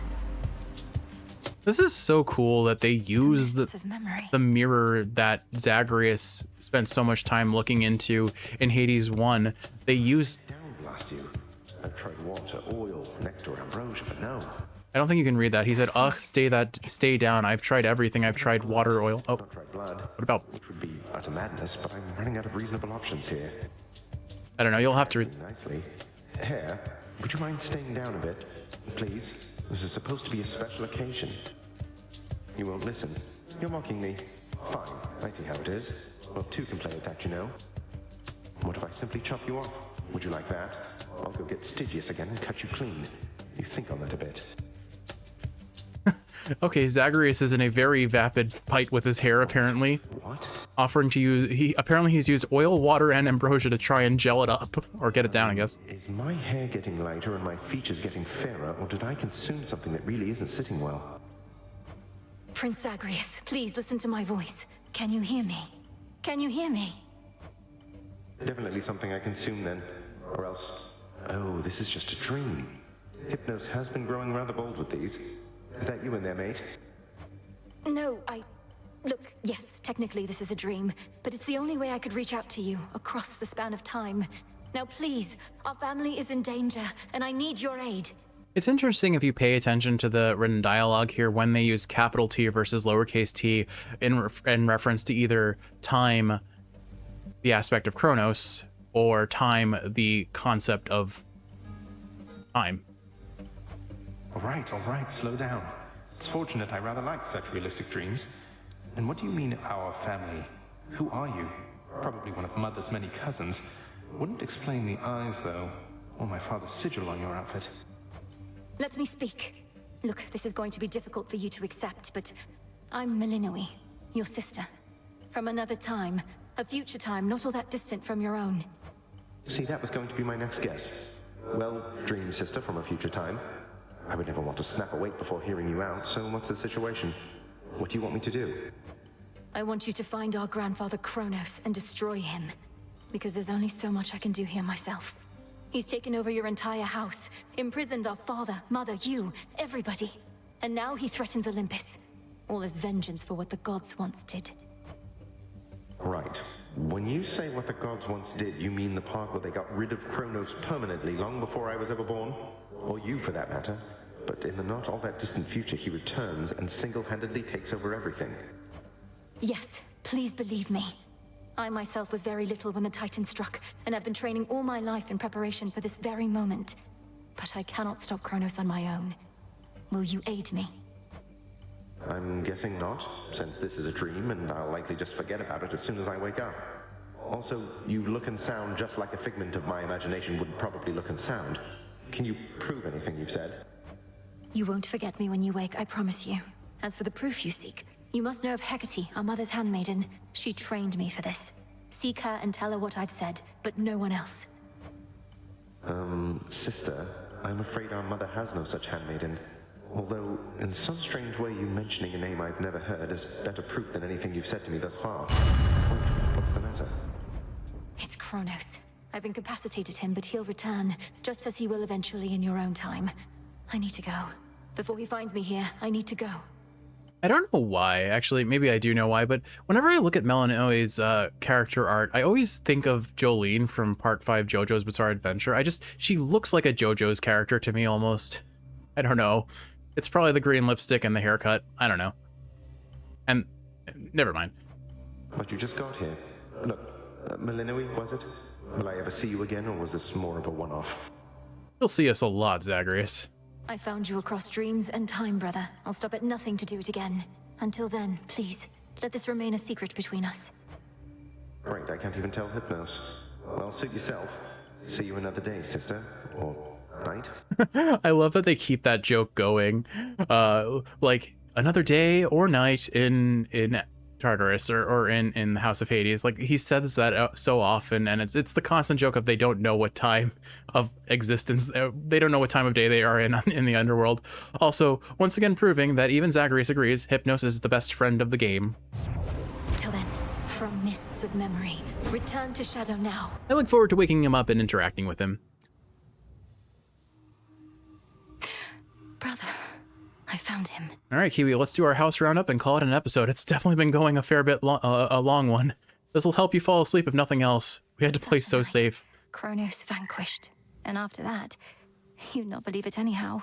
This is so cool that they use the mirror that Zagreus spent so much time looking into in Hades 1. They used... Blast you. I've tried water, oil, nectar, ambrosia, but no. I don't think you can read that. He said, ugh, stay down. I've tried everything. I've tried water, oil. Oh, I've tried blood. What about... Which would be utter madness, but I'm running out of reasonable options here. I don't know. You'll have to... Nicely. Hair, would you mind staying down a bit? Please? This is supposed to be a special occasion. You won't listen. You're mocking me. Fine, I see how it is. Well, 2 can play at that, you know. What if I simply chop you off? Would you like that? I'll go get Stygius again and cut you clean. You think on that a bit. Okay, Zagreus is in a very vapid fight with his hair, apparently. What? Offering to use... he's used oil, water, and ambrosia to try and gel it up. Or get it down, I guess. Is my hair getting lighter and my features getting fairer, or did I consume something that really isn't sitting well? Prince Zagreus, please listen to my voice. Can you hear me? Can you hear me? Definitely something I consumed then. Or else... Oh, this is just a dream. Hypnos has been growing rather bold with these. Is that you in there, mate? No, Look, yes, technically this is a dream, but it's the only way I could reach out to you, across the span of time. Now please, our family is in danger, and I need your aid. It's interesting if you pay attention to the written dialogue here when they use capital T versus lowercase t in reference to either time, the aspect of Chronos, or time, the concept of time. All right, slow down. It's fortunate I rather like such realistic dreams. And what do you mean, our family? Who are you? Probably one of Mother's many cousins. Wouldn't explain the eyes, though, or my father's sigil on your outfit. Let me speak. Look, this is going to be difficult for you to accept, but I'm Melinoi, your sister. From another time, a future time not all that distant from your own. See, that was going to be my next guess. Well, dream sister from a future time. I would never want to snap awake before hearing you out, so what's the situation? What do you want me to do? I want you to find our grandfather Kronos and destroy him. Because there's only so much I can do here myself. He's taken over your entire house, imprisoned our father, mother, you, everybody. And now he threatens Olympus. All as vengeance for what the gods once did. Right. When you say what the gods once did, you mean the part where they got rid of Kronos permanently long before I was ever born? Or you, for that matter. But in the not all that distant future, he returns and single-handedly takes over everything. Yes, please believe me. I myself was very little when the Titan struck, and I've been training all my life in preparation for this very moment. But I cannot stop Kronos on my own. Will you aid me? I'm guessing not, since this is a dream, and I'll likely just forget about it as soon as I wake up. Also, you look and sound just like a figment of my imagination would probably look and sound. Can you prove anything you've said? You won't forget me when you wake, I promise you. As for the proof you seek, you must know of Hecate, our mother's handmaiden. She trained me for this. Seek her and tell her what I've said, but no one else. Sister, I'm afraid our mother has no such handmaiden. Although, in some strange way, you mentioning a name I've never heard is better proof than anything you've said to me thus far. Wait, what's the matter? It's Kronos. I've incapacitated him, but he'll return, just as he will eventually in your own time. I need to go. Before he finds me here, I need to go. I don't know why, actually, maybe I do know why, but whenever I look at Melanoe's character art, I always think of Jolene from Part 5 JoJo's Bizarre Adventure. She looks like a JoJo's character to me almost. I don't know. It's probably the green lipstick and the haircut. I don't know. And, never mind. But you just got here. Look, Melinoe, was it? Will I ever see you again, or was this more of a one-off? You'll see us a lot, Zagreus. I found you across dreams and time, brother. I'll stop at nothing to do it again. Until then, please, let this remain a secret between us. Right, I can't even tell Hypnos. Well, suit yourself. See you another day, sister. Or night. I love that they keep that joke going. Like, another day or night in Tartarus or in the House of Hades. Like, he says that so often, and it's the constant joke of they don't know what time of existence, they don't know what time of day they are in the underworld. Also, once again proving that even Zagreus agrees, Hypnos is the best friend of the game. Till then, from mists of memory, return to Shadow now. I look forward to waking him up and interacting with him. Brother, I found him. All right, Kiwi, let's do our house roundup and call it an episode. It's definitely been going a fair bit a long one. This will help you fall asleep if nothing else. We had to play so safe. Kronos vanquished. And after that, you'd not believe it anyhow.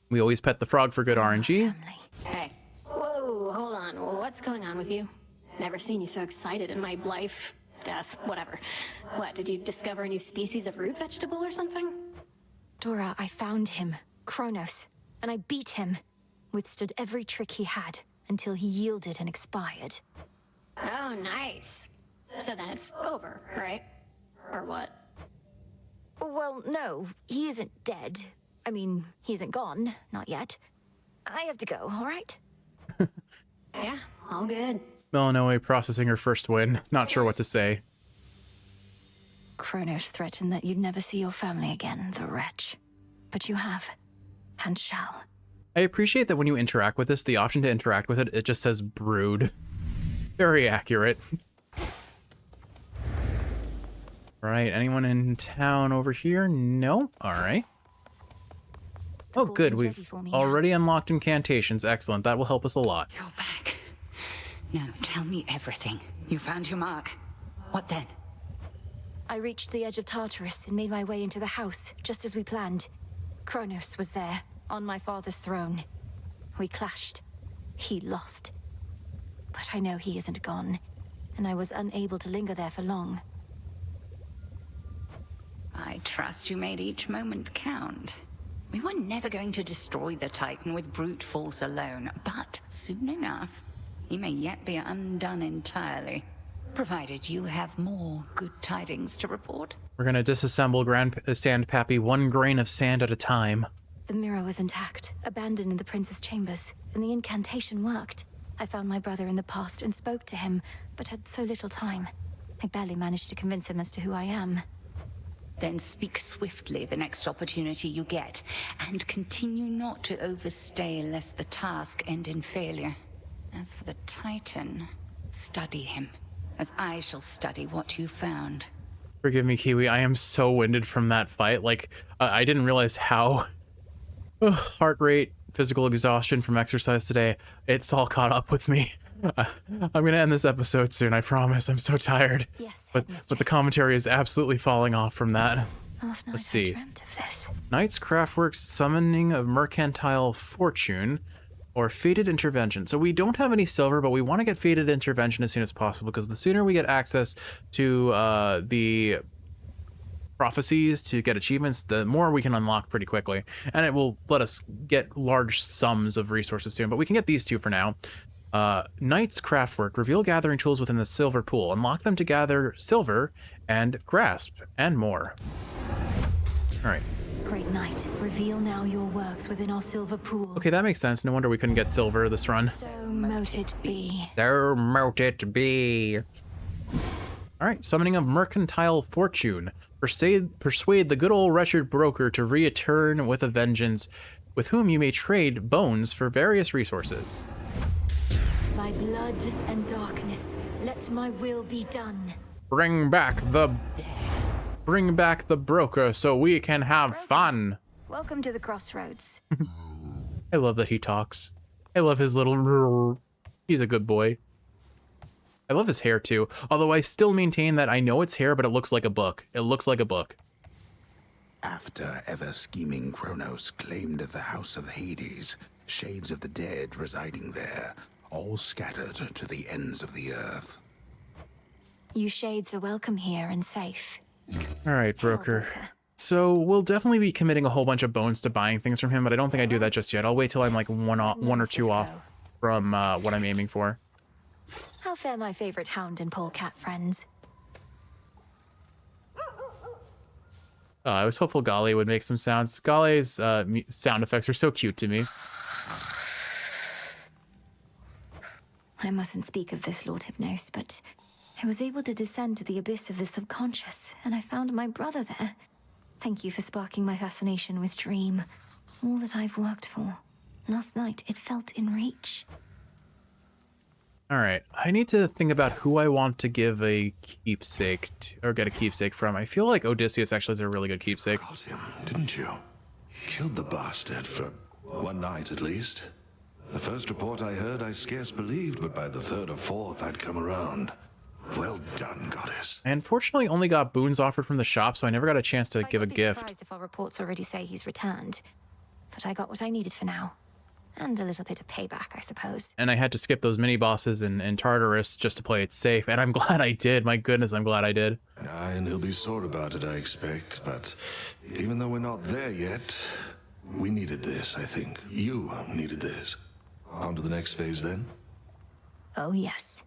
We always pet the frog for good RNG. Hey. Whoa, hold on. What's going on with you? Never seen you so excited in my life, death, whatever. What, did you discover a new species of root vegetable or something? Dora, I found him. Kronos. And I beat him. Withstood every trick he had until he yielded and expired. Oh, nice. So then it's over, right? Or what? Well, no, he isn't dead. I mean, he isn't gone, not yet. I have to go, all right? Yeah, all good. Melanoe processing her first win. Not sure what to say. Kronos threatened that you'd never see your family again, the wretch. But you have, and shall. I appreciate that when you interact with this, the option to interact with it, it just says brood. Very accurate. Right, anyone in town over here? No? Alright. Oh good, we've already unlocked incantations. Excellent, that will help us a lot. You're back. Now tell me everything. You found your mark. What then? I reached the edge of Tartarus and made my way into the house, just as we planned. Kronos was there, on my father's throne. We clashed. He lost. But I know he isn't gone, and I was unable to linger there for long. I trust you made each moment count. We were never going to destroy the Titan with brute force alone, but soon enough, he may yet be undone entirely. Provided you have more good tidings to report. We're gonna disassemble Sandpappy 1 grain of sand at a time. The mirror was intact, abandoned in the prince's chambers, and the incantation worked. I found my brother in the past and spoke to him, but had so little time. I barely managed to convince him as to who I am. Then speak swiftly the next opportunity you get, and continue not to overstay lest the task end in failure. As for the Titan, study him, as I shall study what you found. Forgive me, Kiwi, I am so winded from that fight. Like, I didn't realize how... heart rate, physical exhaustion from exercise today, it's all caught up with me. I'm gonna end this episode soon, I promise. I'm so tired. Yes, but the commentary is absolutely falling off from that. Last night Let's see. I dreamt of this. Knight's Craftworks Summoning of Mercantile Fortune, or Fated Intervention. So we don't have any silver, but we want to get Fated Intervention as soon as possible, because the sooner we get access to the prophecies to get achievements, the more we can unlock pretty quickly, and it will let us get large sums of resources soon. But we can get these two for now. Knight's Craftwork. Reveal gathering tools within the silver pool. Unlock them to gather silver and grasp, and more. All right. Great Knight, reveal now your works within our silver pool. Okay, that makes sense. No wonder we couldn't get silver this run. So mote it be. So mote it be. All right, Summoning of Mercantile Fortune. Persuade the good old wretched broker to return with a vengeance. with whom you may trade bones for various resources. By blood and darkness, let my will be done. Bring back the broker so we can have fun. Welcome to the Crossroads. I love that he talks. I love his little... He's a good boy. I love his hair too, although I still maintain that I know it's hair, but it looks like a book. It looks like a book. After ever-scheming Kronos claimed the House of Hades, shades of the dead residing there, all scattered to the ends of the earth. You shades are welcome here and safe. All right, broker. So we'll definitely be committing a whole bunch of bones to buying things from him, but I don't think I do that just yet. I'll wait till I'm like one or two off from what I'm aiming for. How fare my favorite hound and polecat friends? I was hopeful Golly would make some sounds. Golly's sound effects are so cute to me. I mustn't speak of this, Lord Hypnos, but I was able to descend to the abyss of the subconscious, and I found my brother there. Thank you for sparking my fascination with Dream. All that I've worked for. Last night, it felt in reach. All right, I need to think about who I want to give a keepsake or get a keepsake from. I feel like Odysseus actually is a really good keepsake. Got him, didn't you? Killed the bastard for one night at least. The first report I heard, I scarce believed, but by the third or fourth, I'd come around. Well done, goddess. I unfortunately only got boons offered from the shop, so I never got a chance to give a gift. I'd be surprised if our reports already say he's returned, but I got what I needed for now. And a little bit of payback, I suppose. And I had to skip those mini-bosses in Tartarus just to play it safe, and I'm glad I did. My goodness, I'm glad I did. Aye, and he'll be sore about it, I expect, but even though we're not there yet, we needed this, I think. You needed this. On to the next phase, then? Oh, yes.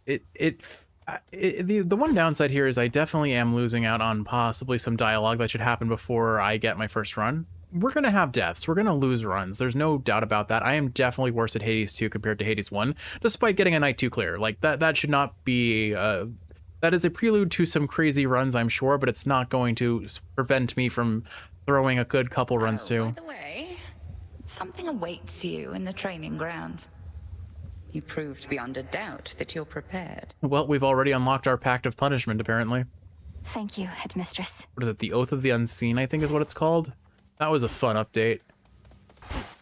The one downside here is I definitely am losing out on possibly some dialogue that should happen before I get my first run. We're going to have deaths. We're going to lose runs. There's no doubt about that. I am definitely worse at Hades 2 compared to Hades 1, despite getting a Night 2 clear. Like, that should not be... that is a prelude to some crazy runs, I'm sure, but it's not going to prevent me from throwing a good couple runs too. By the way, something awaits you in the training grounds. You proved beyond a doubt that you're prepared. Well, we've already unlocked our Pact of Punishment, apparently. Thank you, Headmistress. What is it? The Oath of the Unseen, I think is what it's called. That was a fun update.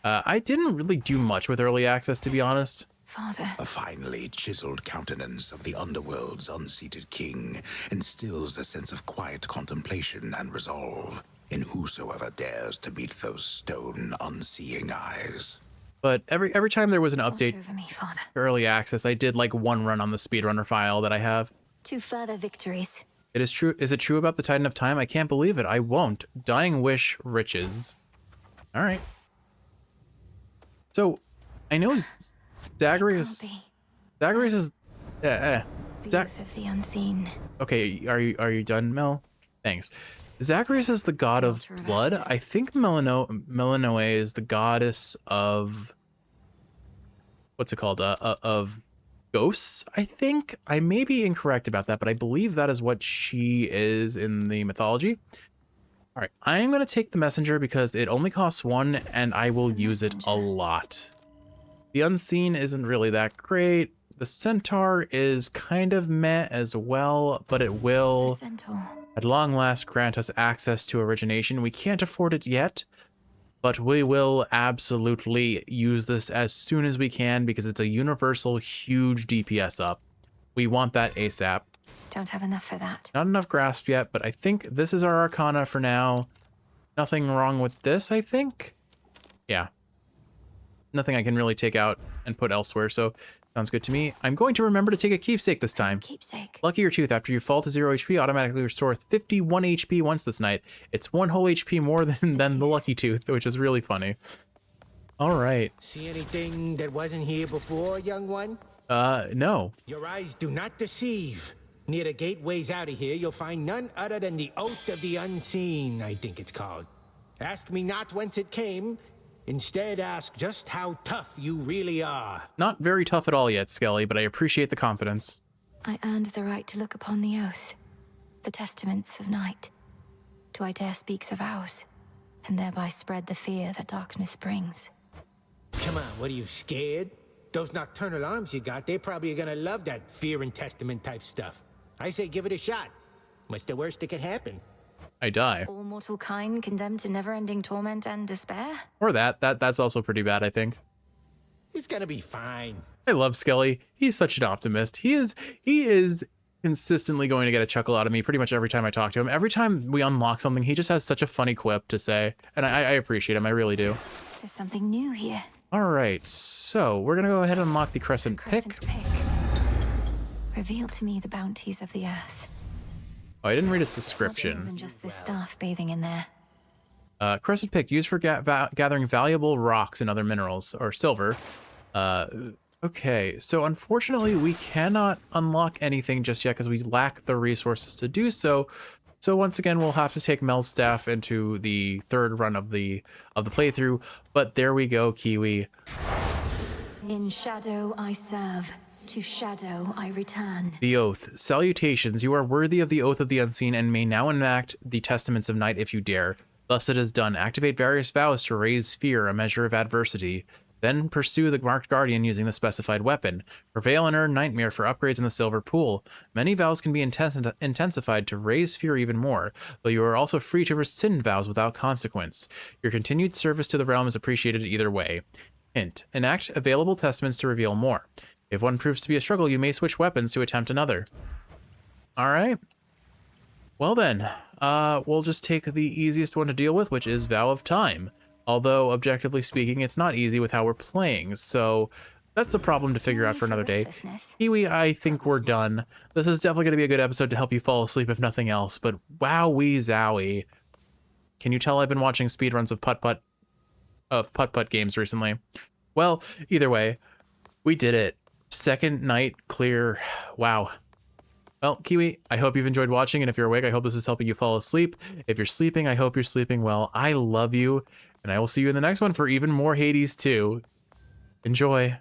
I didn't really do much with early access, to be honest. Father. A finely chiseled countenance of the underworld's unseated king instills a sense of quiet contemplation and resolve in whosoever dares to meet those stone, unseeing eyes. But every time there was an update Watch over me, Father. to early access, I did like one run on the speedrunner file that I have. 2 further victories. It is true. Is it true about the Titan of Time? I can't believe it. I won't. Dying wish riches. All right. So, I know Zagreus is... The Oath of the Unseen. Okay, are you done, Mel? Thanks. Zagreus is the god of blood. I think Melanoe is the goddess of... What's it called? Of ghosts, I think. I may be incorrect about that, but I believe that is what she is in the mythology. All right, I am going to take the messenger because it only costs 1 and I will use it a lot. The unseen isn't really that great. The centaur is kind of meh as well, but it will at long last grant us access to origination. We can't afford it yet, but we will absolutely use this as soon as we can because it's a universal huge DPS up. We want that ASAP. Don't have enough for that. Not enough grasp yet, but I think this is our Arcana for now. Nothing wrong with this, I think. Yeah. Nothing I can really take out and put elsewhere, so sounds good to me. I'm going to remember to take a keepsake this time. Keepsake. Lucky your tooth. After you fall to 0 HP, automatically restore 51 HP once this night. It's 1 whole HP more than the lucky tooth, which is really funny. All right. See anything that wasn't here before, young one? No. Your eyes do not deceive. Near the gateways out of here, you'll find none other than the Oath of the Unseen, I think it's called. Ask me not whence it came. Instead, ask just how tough you really are. Not very tough at all yet, Skelly, but I appreciate the confidence. I earned the right to look upon the oath, the testaments of night. Do I dare speak the vows? and thereby spread the fear that darkness brings. Come on, what are you, scared? Those nocturnal arms you got, they're probably gonna love that fear and testament type stuff. I say give it a shot. What's the worst that could happen? I die. All mortal kind condemned to never-ending torment and despair? Or that's also pretty bad, I think. It's gonna be fine. I love Skelly. He's such an optimist. He is consistently going to get a chuckle out of me pretty much every time I talk to him. Every time we unlock something, he just has such a funny quip to say. And I appreciate him, I really do. There's something new here. All right, so we're gonna go ahead and unlock the Crescent Pick. Reveal to me the bounties of the earth. Oh, I didn't read its More description. than just this staff bathing in there. Crescent Pick, used for gathering valuable rocks and other minerals, or silver. Okay, so unfortunately we cannot unlock anything just yet because we lack the resources to do so. So once again, we'll have to take Mel's staff into the third run of the playthrough. But there we go, Kiwi. In shadow I serve, to shadow I return. The Oath. Salutations, you are worthy of the Oath of the Unseen and may now enact the Testaments of Night if you dare. Thus it is done. Activate various vows to raise fear, a measure of adversity. Then pursue the marked guardian using the specified weapon. Prevail and earn Nightmare for upgrades in the silver pool. Many vows can be intensified to raise fear even more, though you are also free to rescind vows without consequence. Your continued service to the realm is appreciated either way. Hint: enact available testaments to reveal more. If one proves to be a struggle, you may switch weapons to attempt another. All right. Well then, we'll just take the easiest one to deal with, which is Vow of Time. Although, objectively speaking, it's not easy with how we're playing, so that's a problem to figure out for another day. Kiwi, I think we're done. This is definitely going to be a good episode to help you fall asleep if nothing else, but wowee zowie. Can you tell I've been watching speedruns of putt-putt games recently? Well, either way, we did it. Second night clear. Wow. Well, Kiwi, I hope you've enjoyed watching, and if you're awake, I hope this is helping you fall asleep. If you're sleeping, I hope you're sleeping well. I love you, and I will see you in the next one for even more Hades 2. Enjoy.